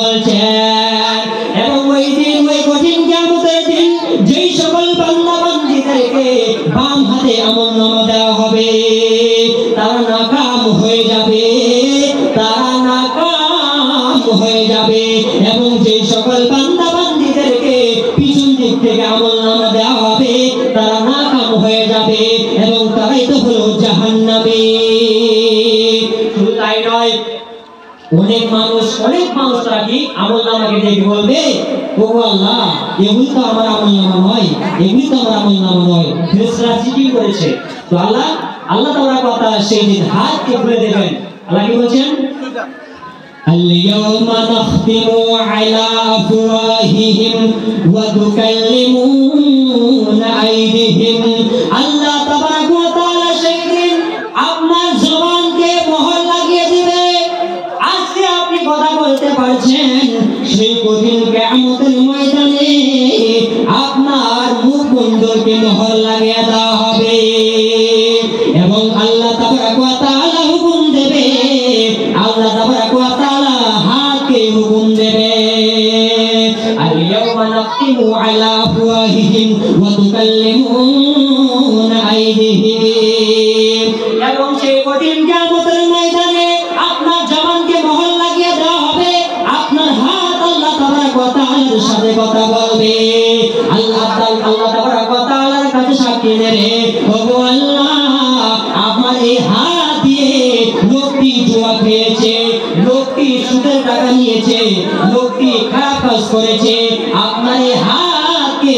বলছেন, এবং ওই দিন, ওই কঠিন কিয়ামতের দিন যেই সকল বান্দা বান্দীদেরকে বাম হাতে আমলনামা দেওয়া হবে, তারা নাকাম হয়ে যাবে, তারা নাকাম হয়ে যাবে। এবং যেই সকল বান্দা বান্দীদেরকে পিছন দিক থেকে আমলনামা দেওয়া হবে, তারা নাকাম হয়ে যাবে এবং তারাই তো হলো জাহান্নামী। শুধু তাই নয়, অনেক মানুষ তারা কি আমলনামাকে দেখে বলবে, ও আল্লাহ, এগুলি তো আমার আমলনামা নয়, এগুলি তো আমার আমলনামা নয়, ফেরেশতারা চিটিং করেছে। তো আল্লাহ তাবারক ওয়া তাআলা সেই দিন হাতকে খুলে দেবেন। আল্লাহ কি বলছেন? আল-ইয়াওমা নাখতিমু আলা আফওয়াহিহিম ওয়া তুকাল্লিমুনা আইদিহিম। আল্লাহ তাবারক ওয়া তাআলা সেই দিন আপনার জবানকে মোহর লাগিয়ে দিবে। আজকে আপনি কথা বলতে পারছেন, সেই কঠিন কিয়ামতের ময়দানে আপনার মুখমণ্ডলকে মোহর লাগিয়ে দেওয়া হবে। এবং আল্লাহ তাবারক ওয়া তাআলা হুকুম দেবে, আল্লাহ তাবারক ওয়া তাআলা হাতকে হুকুম দেবে, আল-ইয়াওমা নাখতিমু আলা আফওয়াহিহিম ওয়া তুকাল্লিমুনা আইদিহিম। এবং সেই কঠিন কিয়ামতের ময়দানে আপনার জবানকে মোহর লাগিয়ে দেওয়া হবে, আপনার হাত আল্লাহ তাবারক ওয়া তাআলার সাথে কথা বলবে। আল্লাহ তাবারক ওয়া তাআলার কাছে সাক্ষী দেবে, ওগো আল্লাহ, আমার এই হাত দিয়ে লোকটি জুয়া খেয়েছে, লোকটি সুদের টাকা নিয়েছে, লোকটি খারাপ কাজ করেছে, আপনার এই হাতকে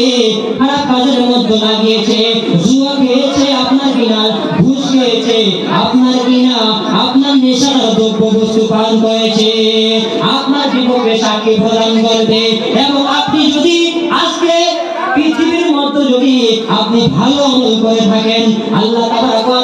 খারাপ কাজের মধ্যে লাগিয়েছে, জুয়া খেয়েছে আপনার কিনা, ঘুষ খেয়েছে আপনার কিনা, আপনার নেশার দ্রব্য বস্তু পান করেছে, আপনার বিপক্ষে সাক্ষী প্রদান করবে। এবং আপনি যদি আজকে পৃথিবীর মধ্যে যদি আপনি ভালো আমল করে থাকেন, আল্লাহ তাবারক ওয়া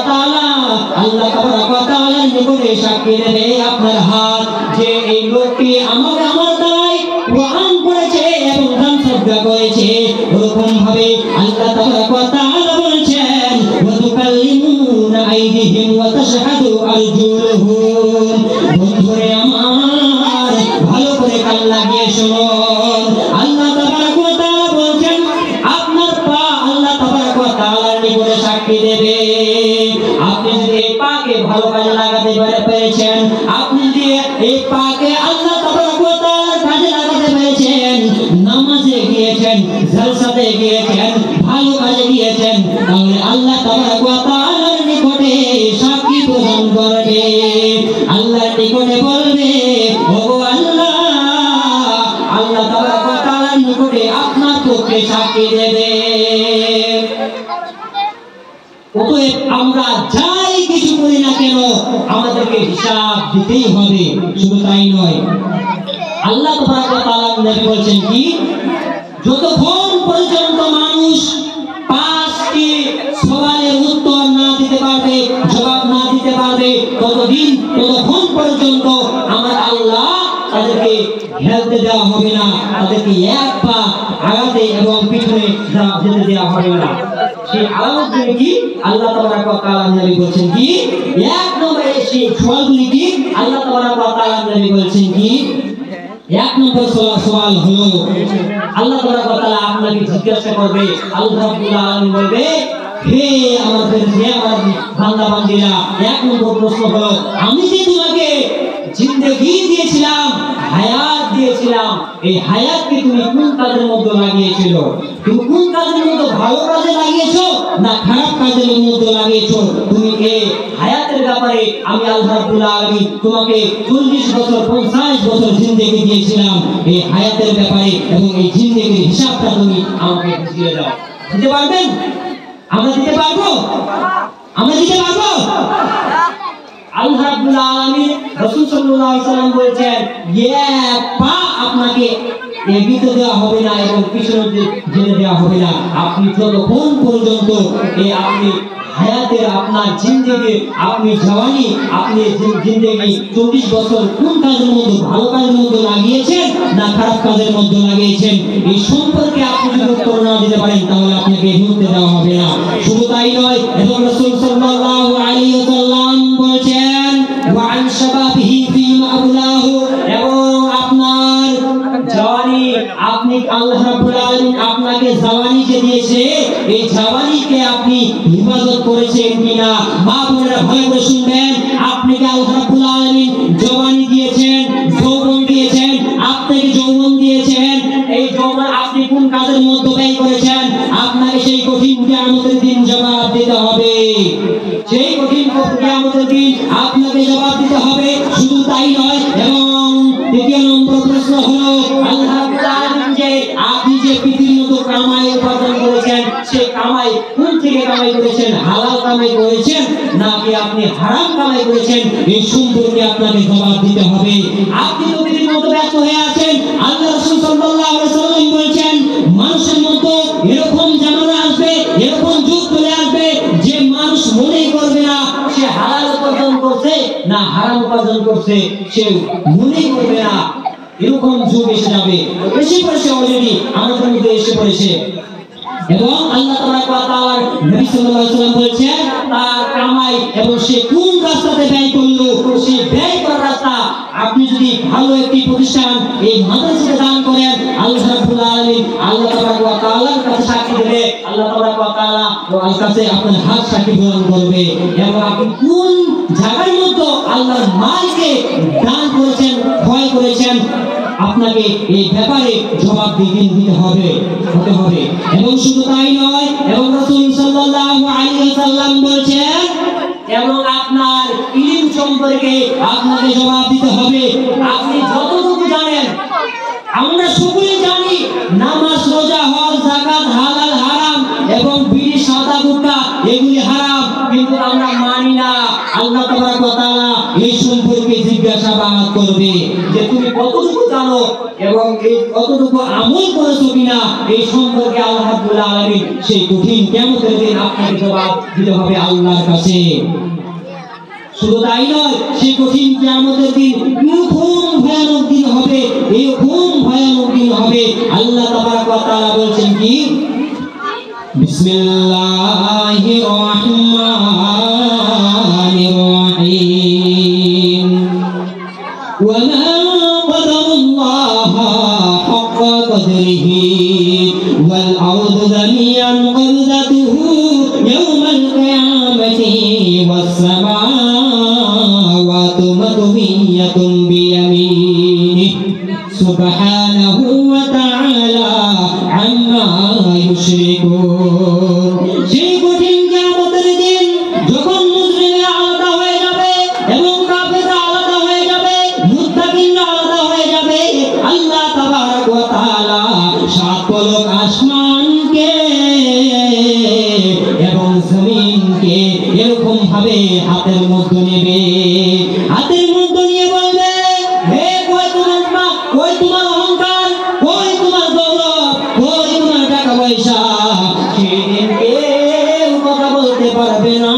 তাআলার নিকটে সাক্ষী দেবে আপনার হাত, যে এই লোকটি আমার দ্বারাই কোরআন পড়েছে এবং দান সদকা করেছে। ওরকম ভাবে আল্লাহ তাবারক ওয়া তাআলা বলছেন, ওয়া তুকাল্লিমুনা আইদিহিম ওয়া তাশহাদু আরজুলুহুম। বন্ধুরে আমার, ভালো করে কান লাগিয়ে শুনুন, আল্লাহ তাবারক ওয়া তাআলা বলছেন আপনার পা আল্লাহ তাবারক ওয়া তাআলার নিকটে সাক্ষী দেবে। আপনি যদি এই পাকে ভালো কাজে লাগাতে পেরেছেন, আপনি যদি এই পাকে আল্লাহ তাবারক ওয়া তাআলার কাজে লাগাতে পেরেছেন, নামাজে গিয়েছেন, জালসাতে গিয়েছেন, ভালো কাজে গিয়েছেন, তাহলে আল্লাহ তাবারক ওয়া তাআলার নিকটে সাক্ষী প্রদান করবে। আল্লাহর নিকটে বলবে, ওগো আল্লাহ, আল্লাহ তাবারক ওয়া তাআলার নিকটে আপনার পক্ষে সাক্ষী দেবে। অতএব আমরা যাই কিছু করি না কেন, আমাদেরকে হিসাব দিতেই হবে। শুধু তাই নয়, আল্লাহ তাবারক ওয়া তাআলা নবী বলেন কি, যতক্ষণ পর্যন্ত মানুষ 5টি সওয়ালের উত্তর না দিতে পারবে, জবাব না দিতে পারবে, পারবে ততক্ষণ পর্যন্ত আমার আল্লাহ তাদেরকে হেলতে দেওয়া হবে না, তাদেরকে এক পা আগাতে এবং পিছনে যেতে দেওয়া হবে না। সেই আলামত কি আল্লাহ তাবারক ওয়া তাআলা নবী বলেছেন কি, এক নম্বরে সেই সওয়ালগুলি কি আল্লাহ তাবারক ওয়া তাআলা নবী বলেছেন কি, এক নম্বর সওয়াল হলো আল্লাহ তাবারক ওয়া তাআলা আপনাকে জিজ্ঞাসা করবে, আল্লাহ রাব্বুল আলামিন বলবে, হে আমাদের বান্দা বান্দীরা, এক নম্বর প্রশ্ন হলো, আমি যে তোমাকে জিন্দেগি দিয়েছিলাম, হায়াত দিয়েছিলাম, এই হায়াতকে তুমি কোন কাজের মধ্যে লাগিয়েছিল? তুমি কোন কাজের মধ্যে, ভালো কাজে লাগিয়েছো না খারাপ কাজের মধ্যে লাগিয়েছো? তুমি এই হায়াতের ব্যাপারে আমি আল্লাহ রাব্বুল আলামিন তোমাকে 40 বছর 50 বছর জিন্দেগি দিয়েছিলাম, এই হায়াতের ব্যাপারে এবং এই জিন্দেগির হিসাবটা তুমি আমাকে দিয়ে দাও। দিতে পারবেন? আমরা দিতে পারবো? আমরা দিতে পারবো? আল্লাহ রাব্বুল আলামিন রাসূল সাল্লাল্লাহু আলাইহি ওয়াসাল্লাম বলেছেন, এক পা আপনাকে এগিয়ে দেওয়া হবে না এবং পিছনে যেতে দেওয়া হবে না। আপনি যতক্ষণ পর্যন্ত আপনি হায়াতের আপনার জিন্দেগি, আপনি জওয়ানি, আপনি জিন্দেগি 40 বছর কোন কাজের মধ্যে, ভালো কাজের মধ্যে লাগিয়েছেন না খারাপ কাজের মধ্যে লাগিয়েছেন, এই সম্পর্কে আপনি যদি উত্তর না দিতে পারেন তাহলে আপনাকে ঢুকতে দেওয়া হবে না। শুধু তাই নয়, এবং রাসূল সাল্লাল্লাহু আলাইহি ওয়াসাল্লাম বলেছেন, ওয়া আন শাবাবিহি ফিমা আবলাহু, এবং আপনার জওয়ানি, আপনি আল্লাহ রাব্বুল আলামিন আপনাকে জওয়ানি যে দিয়েছে, এই জওয়ানিকে আপনি হিফাজত করেছেন কিনা? মা বোনেরা ভালো করে শুনবেন, আপনাকে আল্লাহ রাব্বুল আলামিন জওয়ানি দিয়েছেন, যৌবন দিয়েছেন, আপনাকে যৌবন দিয়েছেন, এই যৌবন আপনি কোন কাজের মধ্যে ব্যয় করেছেন? আপনাকে সেই কঠিন কিয়ামতের দিন জবাব দিতে হবে। সেই কঠিন কিয়ামতের দিন আপনাকে জবাব দিতে হবে। শুধু তাই নয়, এবং দ্বিতীয় নম্বর প্রশ্ন হলো, আল্লাহ রাব্বুল আলামিন যে আপনি যে পৃথিবীর মতো কামাই উপার্জন করেছেন, সেই কামাই কোন থেকে কামাই করেছেন? হালাল কামাই করেছেন নাকি আপনি হারাম কামাই করেছেন? এই সম্পর্কে আপনাকে জবাব দিতে হবে। আপনি তো পৃথিবীর মতো ব্যস্ত হয়ে আছেন। আল্লাহ রাসূল সাল্লাল্লাহু আলাইহি ওয়াসাল্লাম বলেছেন, মানুষের মতো এরকম জামানা আসবে, এরকম যুগ চলে আসবে যে মানুষ মনেই করবে না সে হালাল উপার্জন করছে না হারাম উপার্জন করছে, সে মনেই করবে না। এরকম যুগ এসে যাবে, এসে পড়েছে, অলরেডি আমাদের মধ্যে এসে পড়েছে। এবং আল্লাহ তাবারক ওয়া তাআলার নবী সাল্লাল্লাহু আলাইহি ওয়াসাল্লাম বলেছেন, তার কামাই এবং সে কোন রাস্তাতে ব্যয় করলো, সে ব্যয় করার রাস্তা, আপনি যদি ভালো একটি প্রতিষ্ঠান এই মাদ্রাসাতে দান করেন, আল্লাহ রাব্বুল আলামিন আল্লাহ তাবারক ওয়া তাআলার কাছে সাক্ষী দেবে, আল্লাহ তাবারক ওয়া তাআলা ওর কাছে আপনার হাত সাক্ষী প্রদান করবে। এবং আপনি কোন জায়গার মধ্যে আল্লাহর মালকে দান করেছেন, ক্ষয় করেছেন, আপনাকে এই ব্যাপারে জবাব দিতে হবে। এবং শুধু তাই নয়, এবং রাসূল সাল্লাল্লাহু আলাইহি ওয়াসাল্লাম বলেছেন, এবং আপনার ইলম সম্পর্কে আপনাকে জবাব দিতে হবে। আপনি যতটুকু জানেন, আমরা সকলেই জানি নামাজ, রোজা, হজ, যাকাত হালাল হারাম এবং বিড়ি, সাদা গুটখা এগুলি হারাম, কিন্তু আমরা মানি না। আল্লাহ তাবারক ওয়া তাআলা এই সম্পর্কে জিজ্ঞাসাবাদ করবে যে তুমি কতটুকু জানো এবং এই কতটুকু আমল করেছো কিনা, এই সম্পর্কে আল্লাহ রাব্বুল আলামিন সেই কঠিন কিয়ামতের দিন আপনাকে জবাব দিতে হবে আল্লাহর কাছে। শুধু তাই নয়, সেই কঠিন কিয়ামতের দিন এরকম ভয়ানক দিন হবে, এরকম ভয়ানক দিন হবে। আল্লাহ তাবারক ওয়া তাআলা বলছেন কি, বিসমিল্লাহির রাহমানির রাহিম, ওয়া মা কাদারুল্লাহা হাক্কা কদরিহি ওয়াল আরদু জামিআন কবদাতুহু ইয়াওমাল কিয়ামাতি ওয়াস সামাওয়াতু মাতওয়িয়াতুন বিয়ামিনিহি সুবহানাহু ওয়া তাআলা আম্মা ইউশরিকুন। সেই কঠিন কিয়ামতের দিন যখন মুসলিমরা আলাদা হয়ে যাবে এবং কাফেররা আলাদা হয়ে যাবে, মুত্তাকিনরা আলাদা হয়ে যাবে, আল্লাহ তাবারক ওয়া তাআলা সাত পলক আসমানকে এবং জমিনকে এরকম ভাবে হাতের মধ্যে নেবে, হাতের মধ্যে নিয়ে বলবে, হে কই তোমার অহংকার, কই তোমার গৌরব, কই তোমার টাকা পয়সা? সেদিন কেউ কথা বলতে পারবে না।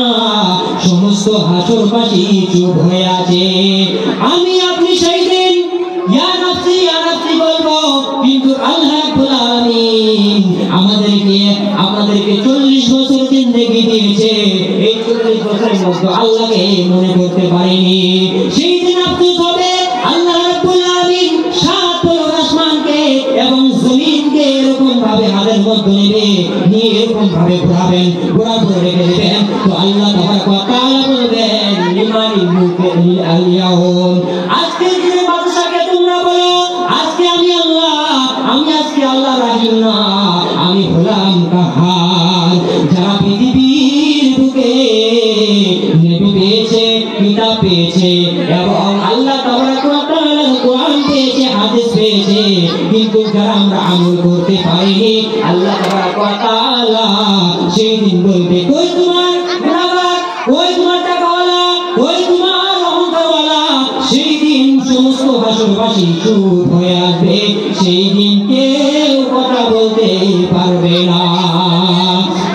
সমস্ত হাসর হাসরবাসী চুপ হয়ে আছে। আমি আপনি সেই দিন ইয়া নাফসি বলবো, কিন্তু আল্লাহ রাব্বুল আলামিন আমাদেরকে 40 বছর জিন্দেগি দিয়েছে। এই 40 বছরের মধ্যে আল্লাহকে মনে করতে পারিনি। সেই দিন আফসোস হবে। আল্লাহ রাব্বুল আলামিন সাত আসমানকে এবং জমিনকে এরকম ভাবে হাতের মধ্যে নেবে, নিয়ে এরকম ভাবে ঘোরাবেন, ঘোরার পরে রেখে দেবেন। তো আল্লাহ তাবারক ওয়া তাআলা বলবেন লিমানিল মুলকু আল ইয়াউম, আজকের দিনে বাদশাকে তোমরা বলো আজকে আমি আল্লাহ রাহিম না, আমি হলাম কাহার। যারা পৃথিবীর বুকে নবী পেয়েছে, কিতাব পেয়েছে এবং আল্লাহ তাবারক ওয়া তাআলার কোরআন পেয়েছে, হাদিস পেয়েছে, কিন্তু যারা আমরা আমল করতে পারিনি, আল্লাহ তাবারক ওয়া তাআলা সেই দিন বলবে কই তোমার গুনাহগার, কই তোমার টাকাওয়ালা, কই তোমার অহংকারওয়ালা। সেই দিন সমস্ত হাসরবাসী চুপ হয়ে আসবে। সেই দিন কেউ কথা বলতে পারবে না।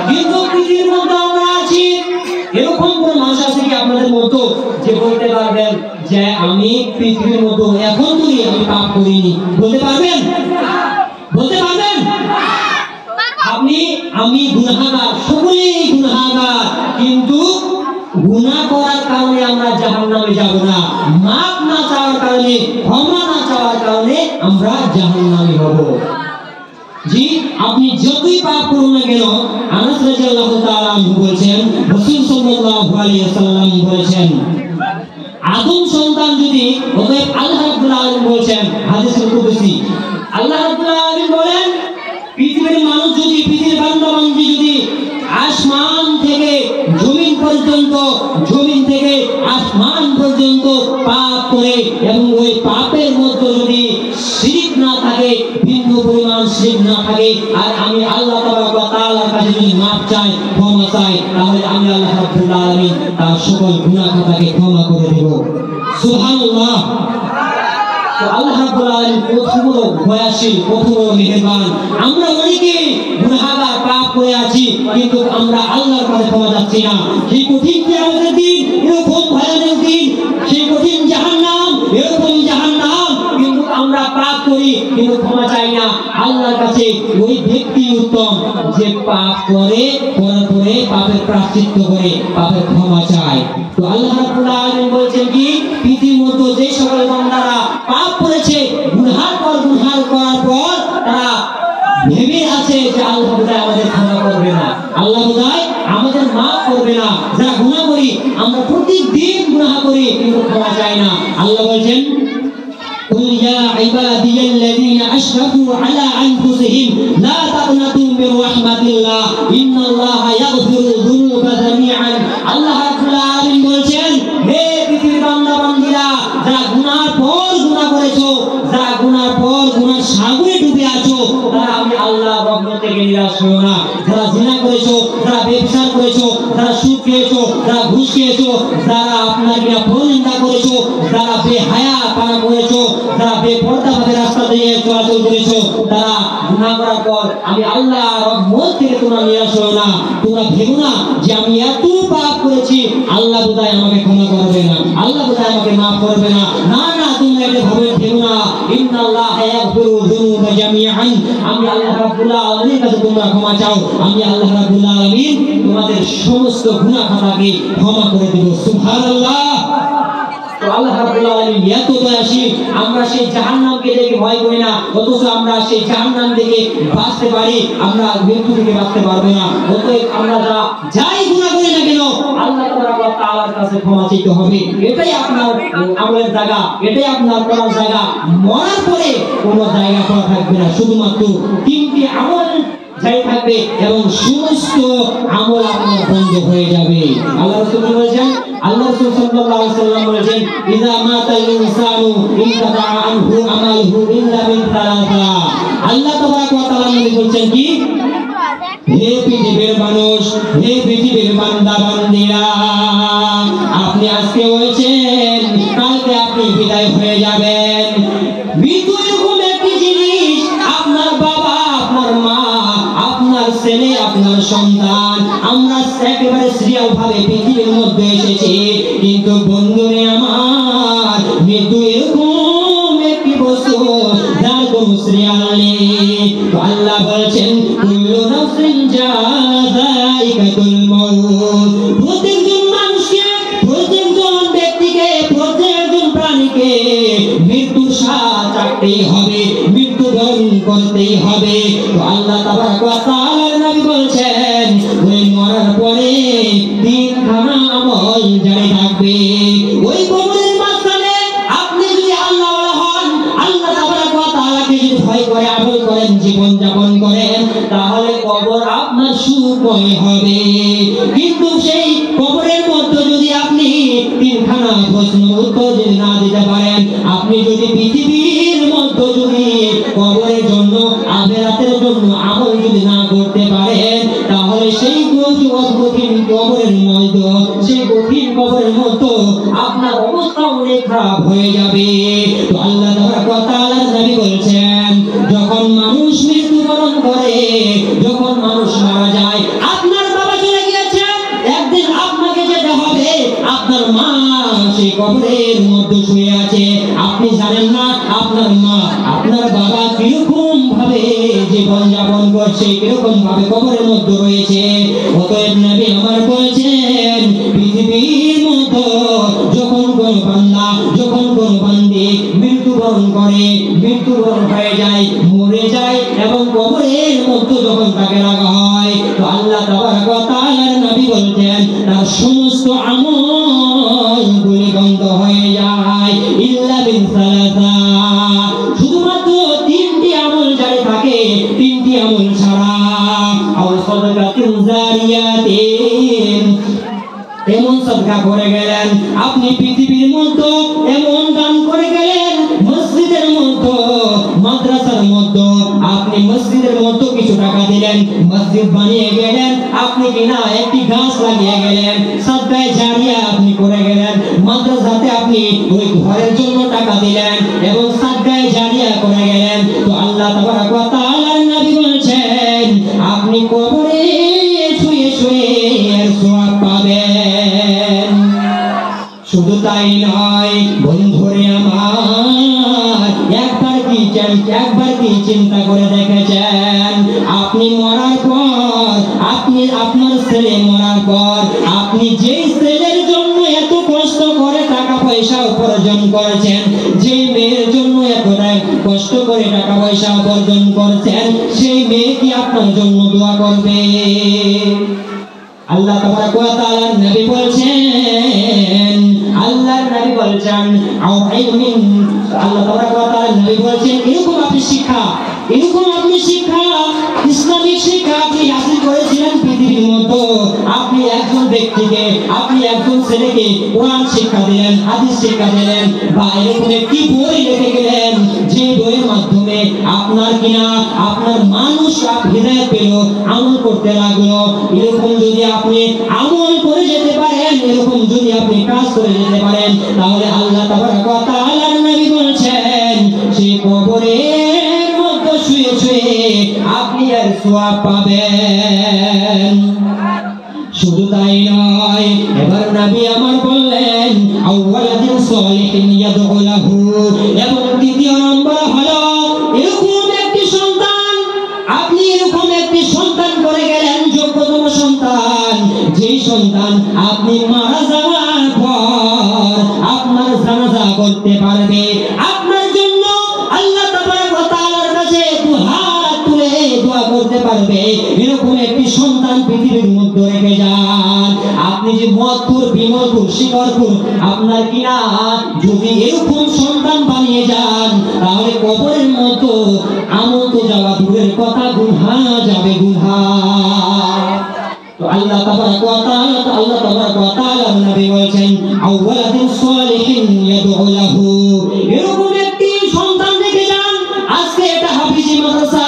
কিন্তু পৃথিবীর মধ্যে আমরা আছি, এরকম কোন মানুষ আছে কি আপনাদের মতো যে বলতে পারবেন যে আমি পৃথিবীর মতো এখন তুই আমি পাপ করিনি? বলতে পারবেন? বলতে পারবেন? আমি গুনাহগার, সকলেই গুনাহগার, কিন্তু গুনাহ করার কারণে আমরা জাহান্নামে যাব না। মাফ না চাওয়ার কারণে, ক্ষমা না চাওয়ার কারণে আমরা জাহান্নামে হব। জি, আপনি যতই পাপ করুন না কেন, আনাস রাদিয়াল্লাহু তাআলা আনহু বলেছেন, রাসূল সাল্লাল্লাহু আলাইহি ওয়াসাল্লাম বলেছেন, আদম সন্তান যদি, অতএব আল্লাহ রাব্বুল আলামিন বলেছেন হাদিসুল কুদসি, আল্লাহ রাব্বুল আলামিন বলেন পৃথিবীর মানুষ যদি, পৃথিবীর বান্দাবান্দি যদি আসমান থেকে জমিন পর্যন্ত, জমিন থেকে আসমান পর্যন্ত পাপ করে এবং ওই পাপের মধ্যে যদি শিরক না থাকে, বিন্দু পরিমাণ শিরক না থাকে, আর আমি আল্লাহ তাবারক ওয়া তাআলার কাছে যদি মাফ চাই, ক্ষমা চাই, তাহলে আমি আল্লাহ রাব্বুল আলামিন তার সকল গুনাহ খাতাকে ক্ষমা করে দেব। সুবহানাল্লাহ। তো আল্লাহ রাব্বুল আলামিন কত বড় দয়াশীল, কত বড় মেহেরবান। আমরা অনেকে গুনাহগার, পাপ করে আছি, কিন্তু আমরা আল্লাহর কাছে ক্ষমা চাচ্ছি না। সেই কঠিন কিয়ামতের দিন, এরকম ভয়ানক দিন, সেই কঠিন জাহান্নাম, এরকম জাহান্নাম, কিন্তু আমরা পাপ করি কিন্তু ক্ষমা চাই না আল্লাহর কাছে। ওই ব্যক্তি উত্তম যে পাপ করে, করার পরে পাপের প্রায়শ্চিত্ত করে পাপের ক্ষমা চায়। তো আল্লাহ রাব্বুল আলামিন বলেছেন কি, পৃথিবীর মধ্যে যে সকল বান্দারা পাপ করেছে, গুনাহ করার পর তারা ভেবে আছে যে আল্লাহ বোধহয় আমাদের ক্ষমা করবে না, আল্লাহ বোধহয় আমাদের মাফ করবে না। যারা গুনাহ করি, আমরা প্রতিদিন গুনাহ করি কিন্তু ক্ষমা চাই না। আল্লাহ বলেছেন قل يا عبادي الذين أشركوا على أنفسهم لا تقنطوا من رحمة الله إن الله يغفر الذنوب جميعا। আল্লাহ রাব্বুল আলামিন বলেছেন, হে পৃথিবীর বান্দা-বান্দীরা, যারা গুনাহর পর গুনাহ করেছো, যারা গুনাহর পর গুনাহর সাগরে ডুবে আছো, তারা আমি আল্লাহর রহমত থেকে নিরাশ হও না। যারা জিনা করেছো, যারা ব্যভিচার করেছো, যারা সুদ খেয়েছো, যারা ঘুষ খেয়েছো, যারা আপনার কিনা পরনিন্দা করেছো, যারা বেহায়া পানা করেছো, যারা বেপরদাভাবে রাস্তা দিয়ে চলাচল করেছো, তারা গুনাহ করার পর আমি আল্লাহর রহমত থেকে তোমরা নিরাশ হও না। তোমরা ভেবো না যে আমি এত পাপ করেছি, আল্লাহ বোধহয় আমাকে ক্ষমা করবে না, আল্লাহ বোধহয় আমাকে মাফ করবে না। না না, তোমরা এটা ভেবো না। ইন্নাল্লাহা ইয়াগফিরু যুনুবা জামিআন। আমি আল্লাহ রাব্বুল আলামিনের কাছে তোমরা ক্ষমা চাও, আমি আল্লাহ রাব্বুল আলামিন তোমাদের সমস্ত গুনাহ খাতাকে ক্ষমা করে দেব। সুবহানাল্লাহ। তো আল্লাহ রাব্বুল আলামিন এত দয়াশীল, আমরা সেই জাহান্নামকে দেখে ভয় করি না, অথচ আমরা সেই জাহান্নাম থেকে বাঁচতে পারি, আমরা মৃত্যু থেকে বাঁচতে পারবো না। অতএব আমরা যাই গুনাহ করি না কেন, আল্লাহ তাআলার কাছে ক্ষমা চাইতে হবে। এটাই আপনার আমলের জায়গা, এটাই আপনার করার জায়গা। মরার পরে কোনো জায়গা করা থাকবে না, শুধুমাত্র 3টি আমল যাই থাকবে এবং সমস্ত আমল আপনার বন্ধ হয়ে যাবে। আল্লাহ রাসূল বলেছেন, আল্লাহ রাসূল সাল্লাল্লাহু আলাইহি ওয়াসাল্লাম বলেছেন, ইযা মাতাল ইনসানু ইনকাতা আনহু আমালুহু ইল্লা মিন সালাসা। আল্লাহ তাবারক ওয়া তাআলা বলেছেন কি, হে পৃথিবীর মানুষ, হে পৃথিবীর বান্দা-বান্দীরা, আপনি আজকে হয়েছেন, কালকে আপনি বিদায় হয়ে যাবেন। মৃত্যু এরকম একটি জিনিস, আপনার বাবা, আপনার মা, আপনার ছেলে, আপনার সন্তান। আমরা একেবারে সিরিয়াল ভাবে পৃথিবীর মধ্যে এসেছি, কিন্তু বন্ধুরে আমার, মৃত্যু এরকম একটি বস্তু যার কোনো সিরিয়াল নেই। তো আল্লাহ বলছেন কুল্লু নাফসিন যায়িকাতুল মাউত, প্রত্যেকজন মানুষকে, প্রত্যেকজন ব্যক্তিকে, প্রত্যেকজন প্রাণীকে মৃত্যুর স্বাদ চাখতেই হবে, মৃত্যুবরণ করতেই হবে। তো আল্লাহ তাবারক ওয়া তাআলার নবী বলছেন ওই মরার পরে তিনখানা আমল জারি থাকবে। ওই কবরের মাঝখানে আপনি যদি আল্লাহওয়ালা হন, আল্লাহ তাবারক ওয়া তাআলাকে যদি ভয় করে আমল করেন, জীবন যাপন করেন, তাহলে কবর আপনার সুখময় হবে। কিন্তু সেই কবরের মধ্যে যদি আপনি তিনখানা প্রশ্নের উত্তর যদি না দিতে পারেন, আপনি যদি পৃথিবীর মধ্যে যদি কবরের জন্য, আখিরাতের জন্য আমল যদি না করতে পারেন, তাহলে সেই কঠিন কবরের মধ্যে, সেই কঠিন কবরের মধ্যে আপনার অবস্থা অনেক খারাপ হয়ে যাবে। তো আল্লাহ তাবারক ওয়া তাআলার নবী বলছেন যখন মানুষ মৃত্যুবরণ করে, যখন মানুষ মারা যায়, আপনার বাবা চলে গিয়েছে, একদিন আপনাকে যেতে হবে, আপনার মা সেই কবরের মধ্যে শুয়ে আছে, আপনি জানেন না আপনার মা, আপনার বাবা কিরকম ভাবে জীবন যাপন করছে, কিরকম ভাবে কবরের মধ্যে রয়েছে। অতএব নবী আমার বলছেন পৃথিবীর মধ্যে যখন কোন বান্দা, যখন কোন বান্দি মৃত্যুবরণ করে, মৃত্যুবরণ হয়ে যায়, মরে যায়, এবং কবরের মধ্যে যখন তাকে রাখা হয়, তো আল্লাহ তাবারক ওয়া তাআলার নবী বলতেন তার সমস্ত আমল গুলি বন্ধ হয়ে যায়, ইল্লা বিন সালাসা, শুধুমাত্র তিনটি আমল জারি থাকে, তিনটি আমল ছাড়া। আও সাদাকাতুন জারিয়াতিন, এমন সাদকা করে গেলেন আপনি পৃথিবীর মধ্যে, এমন দান করে গেলেন মসজিদের মধ্যে, মাদ্রাসার মধ্যে, আপনি মসজিদের মধ্যে কিছু টাকা দিলেন, মসজিদ বানিয়ে গেলেন, আপনি কিনা একটি গাছ লাগিয়ে গেলেন, সাদকায়ে জারিয়া আপনি করে গেলেন, মাদ্রাসাতে আপনি ওই ঘরের জন্য টাকা দিলেন এবং সাদকায়ে জারিয়া করে গেলেন। তো আল্লাহ তাবারক ওয়া তাআলার নবী বলেন আপনি কবরে শুয়ে শুয়ে এর সওয়াব পাবেন। শুধু তাই নয় বন্ধুরে আমার, একবার কি চিন্তা করে দেখেছেন আপনি মরার পর, আপনি আপনার ছেলে মরার পর, আপনি যেই ছেলের জন্য এত কষ্ট করে টাকা পয়সা উপার্জন করেছেন, যেই মেয়ের জন্য এত কষ্ট করে টাকা পয়সা উপার্জন করেছেন, সেই মেয়ে কি আপনার জন্য দোয়া করবে? আল্লাহ তাবারক ওয়া তাআলার নবী বলছেন, আল্লাহর নবী বলছেন আও ইলমিন, আল্লাহ তাবারক ওয়া তাআলার নবী বলছেন এরকম আপনি শিক্ষা, এরকম আপনি শিক্ষা, ইসলামিক শিক্ষা আপনি হাসিল করেছিলেন পৃথিবীর মধ্যে, আপনি একজন ব্যক্তিকে, আপনি একজন ছেলেকে কোরআন শিক্ষা দিলেন, হাদিস শিক্ষা দিলেন, বা এরকম একটি বই লিখে গেলেন, যে বইয়ের মাধ্যমে আপনার কিনা আপনার মানুষ হিদায়াত পেল, আমল করতে লাগলো। এরকম যদি আপনি আমল করে যেতে পারেন, এরকম যদি আপনি কাজ করে যেতে পারেন, তাহলে আল্লাহ তাবারক ওয়া তাআলার নবী বলেছেন সেই কবরের মধ্যে শুয়ে শুয়ে আপনি এর সওয়াব পাবেন। শুধু তাই নয়, এবার নবী আমার বললেন আওয়ালাদিন সালিহিন ইয়াদউ লাহু, এবং দ্বিতীয় নম্বর হলো এরকম একটি সন্তান, আপনি এরকম একটি সন্তান করে গেলেন, যোগ্যতম সন্তান, যেই সন্তান আপনি মারা যাওয়ার পর আপনার জানাজা করতে পারবে, আপনার জন্য আল্লাহ তাবারক ওয়া তাআলার কাছে দুহাত তুলে দোয়া করতে পারবে, এরকম একটি সন্তান পৃথিবীর মধ্যে রেখে যান। আপনি যে মদপুর, বিমলপুর, শিকরপুর, আপনার কিনা যদি এরকম সন্তান বানিয়ে যান, তাহলে কবরের মতো আমল তো যাওয়া দূরের কথা, গুনাহ যাবে, গুনাহ। তো আল্লাহ তাবারক ওয়া তাআলা নবী বলেন আওয়ালাদিন সালিহিন ইয়াদউ লাহু, এরকম একটি সন্তান রেখে যান। আজকে এটা হাফিজি মাদ্রাসা,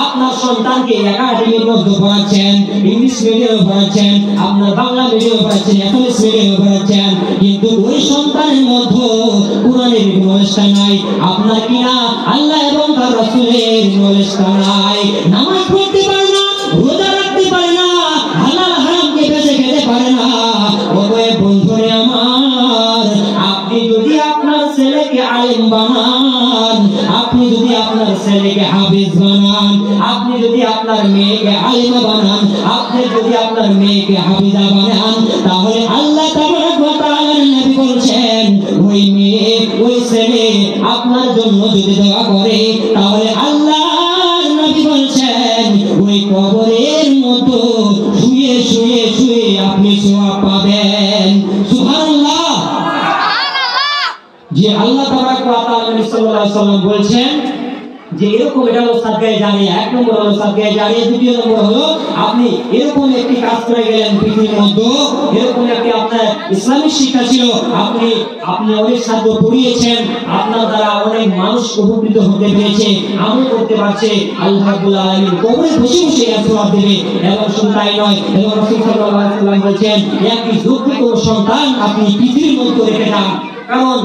আপনার সন্তানকে একাডেমির মধ্যে পড়াচ্ছেন, ইংলিশ মিডিয়ামে পড়াচ্ছেন, আপনার বাংলা মিডিয়ামে পড়াচ্ছেন, একাডেমিক মিডিয়ামে পড়াচ্ছেন, কিন্তু ওই সন্তানের মধ্যে কোরআনের নলেজটা নাই, আপনার কিনা আল্লাহ এবং তার রাসূলের নলেজটা নাই, নামাজ পড়তে পারে না, রোজা রাখতে পারে আলেম বানান, আপনি যদি আপনার ছেলেকে হাফেজ বানান, আপনি যদি আপনার মেয়েকে আলেমা বানান, আপনি যদি আপনার মেয়েকে হাফিজা বানান, তাহলে আল্লাহ তাবারক ওয়া তাআলার নবী বলছেন ওই মেয়ে ওই ছেলে আপনার জন্য যদি দোয়া করে, তাহলে আল্লাহর নবী বলছেন ওই কবরের মতো শুয়ে শুয়ে শুয়ে আপনি সওয়াব পাবেন। সুবহানাল্লাহ। যে আল্লাহ তাবারক ওয়া তাআলা নবী সাল্লাল্লাহু আলাইহি ওয়াসাল্লাম বলছেন যে এরকম, এটা হলো সাদকায়ে জারিয়া। এক নম্বর হলো সাদকায়ে জারিয়া, দ্বিতীয় নম্বর হলো আপনি এরকম একটি কাজ করে গেলেন পৃথিবীর মধ্যে, এরকম একটি আপনার ইসলামিক শিক্ষা ছিল, আপনি অনেক ছাত্র পড়িয়েছেন, আপনার দ্বারা অনেক মানুষ উপকৃত হতে পেরেছে, আমল করতে পারছে, আল্লাহ রাব্বুল আলামিন কবরে বসে বসে এর সওয়াব দেবে। এবং শুধু তাই নয়, এবং রাসূল সাল্লাল্লাহু আলাইহি ওয়াসাল্লাম বলেছেন একটি যোগ্য সন্তান আপনি পৃথিবীর মধ্যে রেখে যান, কারণ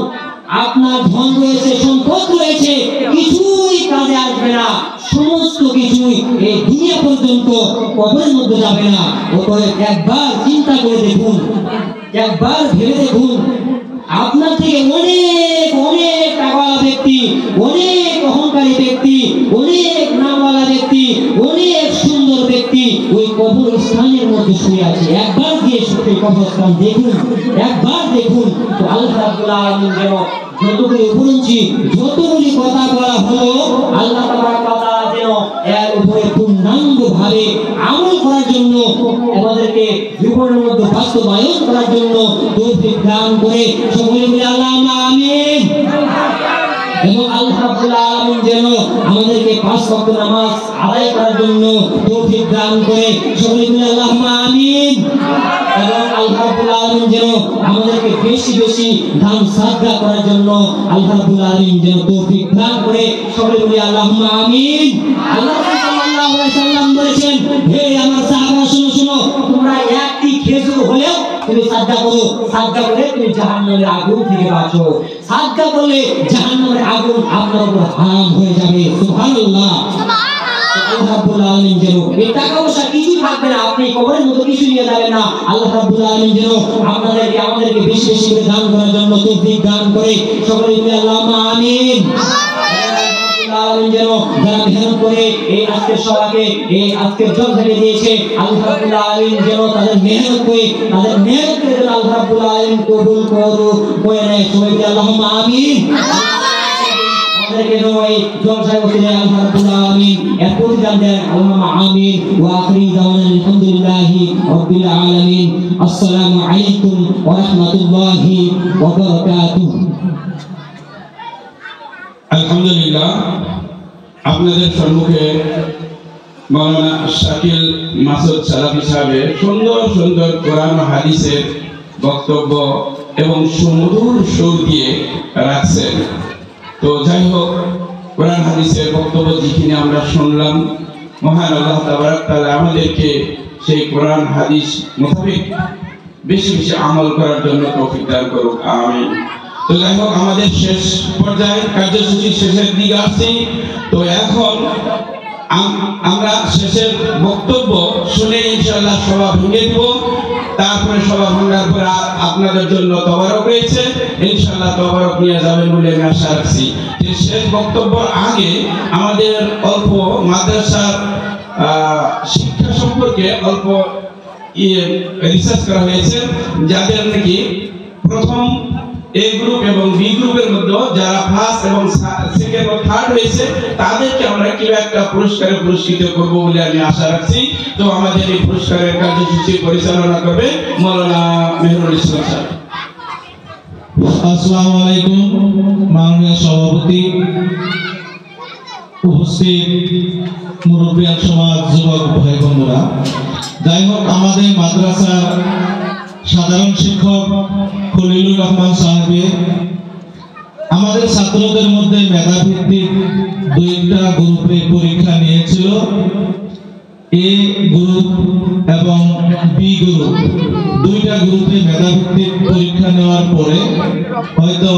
আপনার ধন রয়েছে, সম্পদ রয়েছে, কিছুই কাজে আসবে না, সমস্ত কিছুই এই দুনিয়া পর্যন্ত কবরের মধ্যে যাবে না। ওপরে একবার চিন্তা করে দেখুন, একবার ভেবে দেখুন, আপনার থেকে অনেক অনেক টাকাওয়ালা ব্যক্তি, অনেক অহংকারী ব্যক্তি, অনেক নামওয়ালা ব্যক্তি, অনেক সুন্দর ব্যক্তি ওই কবরস্থানের মধ্যে শুয়ে আছে। একবার গিয়ে সত্যি কবরস্থান দেখুন, একবার দেখুন, তো আল্লাহ রাব্বুল আলামিন যেন যতগুলি উপরঞ্চি যতগুলি কথা বলা হলো, আল্লাহ তাবারক ওয়া তাআলা যেন এর উপরে পূর্ণাঙ্গভাবে আমল করার জন্য, আমাদেরকে জীবনের মধ্যে বাস্তবায়ন করার জন্য তৌফিক দান করে সকলে বলি আল্লাহুম্মা আমিন। এবং আল্লাহ রাব্বুল আলামিন যেন আমাদেরকে 5 ওয়াক্ত নামাজ আদায় করার জন্য তৌফিক দান করে সকলে বলি আল্লাহুম্মা আমিন। এবং আল্লাহ রাব্বুল আলামিন যেন আমাদেরকে বেশি বেশি দান সাদকা করার জন্য আল্লাহ রাব্বুল আলামিন যেন তৌফিক দান করে সকলে বলি আল্লাহুম্মা আমিন। আল্লাহ সাল্লাল্লাহু আলাইহি ওয়াসাল্লাম বলেছেন, হে আমার সাহাবা শুনো শুনো, তোমরা একটি খেজুর হলেও তুমি সাদকা করো, সাদকা করলে তুমি জাহান্নামের আগুন থেকে বাঁচো, সাদকা করলে জাহান্নামের আগুন আপনার উপর হারাম হয়ে যাবে। সুবহানাল্লাহ। আল্লাহ রাব্বুল আলামিন যেন এই টাকা পয়সা কিছু থাকবে না, আপনি কবরের মতো কিছু নিয়ে যাবেন না। আল্লাহ রাব্বুল আলামিন যেন আপনাদেরকে আমাদেরকে বেশি বেশি করে দান করার জন্য তৌফিক দান করে সকলে বলি আল্লাহুম্মা আমিন। আল্লাহ যেন যারা মেহনত করে এই আজকের সভাকে এই আজকের জলসাকে দিয়েছে, আল্লাহ রাব্বুল আলামিন যেন তাদের মেহনত করে যেন আল্লাহ রাব্বুল আলামিন কবুল করে নেয়। সবাই বলি আল্লাহুম্মা আমিন। আমাদেরকে যেন এই জলসায় বসে আল্লাহ রাব্বুল আলামিন এর প্রতিদান দেন। আল্লাহুম্মা আমিন। ওয়া আখিরি দাওয়ানা আলহামদুলিল্লাহি রাব্বিল আলামিন। আসসালামু আলাইকুম ওয়া রাহমাতুল্লাহি ওয়া বারাকাতুহু। আলহামদুলিল্লাহ, আপনাদের সম্মুখে মাওলানা শাকিল মাসুদ সালাফি সাহেবের সুন্দর সুন্দর কোরআন ও হাদিসের বক্তব্য এবং সুমধুর সুর দিয়ে রাখছেন। তো যাই হোক, কোরআন হাদিসের বক্তব্য যেখানে আমরা শুনলাম, মহান আল্লাহ তাবারক তাআলা আমাদেরকে সেই কোরআন হাদিস মোতাবেক বেশি বেশি আমল করার জন্য তৌফিক দান করুক, আমিন। তো যাই হোক, আমাদের শেষ পর্যায়ে কার্যসূচির শেষের দিকে আসছি। তো এখন আমরা শেষের বক্তব্য শুনে ইনশাআল্লাহ সভা ভেঙে দিব। তারপরে সভা ভাঙার পরে আপনাদের জন্য তবারক রয়েছে, ইনশাআল্লাহ তবারক নিয়ে যাবেন বলে আমি আশা রাখছি। শেষ বক্তব্যের আগে আমাদের অল্প মাদ্রাসার শিক্ষা সম্পর্কে অল্প রিসার্চ করা হয়েছে, যাদের নাকি প্রথম এ গ্রুপ এবং বি গ্রুপের মধ্যে যারা ফার্স্ট এবং সেকেন্ড ও থার্ড হয়েছে তাদেরকে আমরা কি একটা পুরস্কারে পুরস্কৃত করব বলে আমি আশা রাখছি। তো আমাদের এই পুরস্কারের কার্যসূচি পরিচালনা করবে মাওলানা মেহরুল ইসলাম স্যার। আসসালামু আলাইকুম। মাননীয় সভাপতি, উপস্থিত মুরব্বিয়ান সমাজ, যুবক ভাই বন্ধুরা, যাই হোক, আমাদের মাদ্রাসার সাধারণ শিক্ষক খলিলুর রহমান সাহেব আমাদের ছাত্রদের মধ্যে মেধাভিত্তিক 2টা গ্রুপে পরীক্ষা নিয়েছিল, এ গ্রুপ এবং বি গ্রুপ। 2টা গ্রুপে মেধাভিত্তিক পরীক্ষা নেওয়ার পরে হয়তো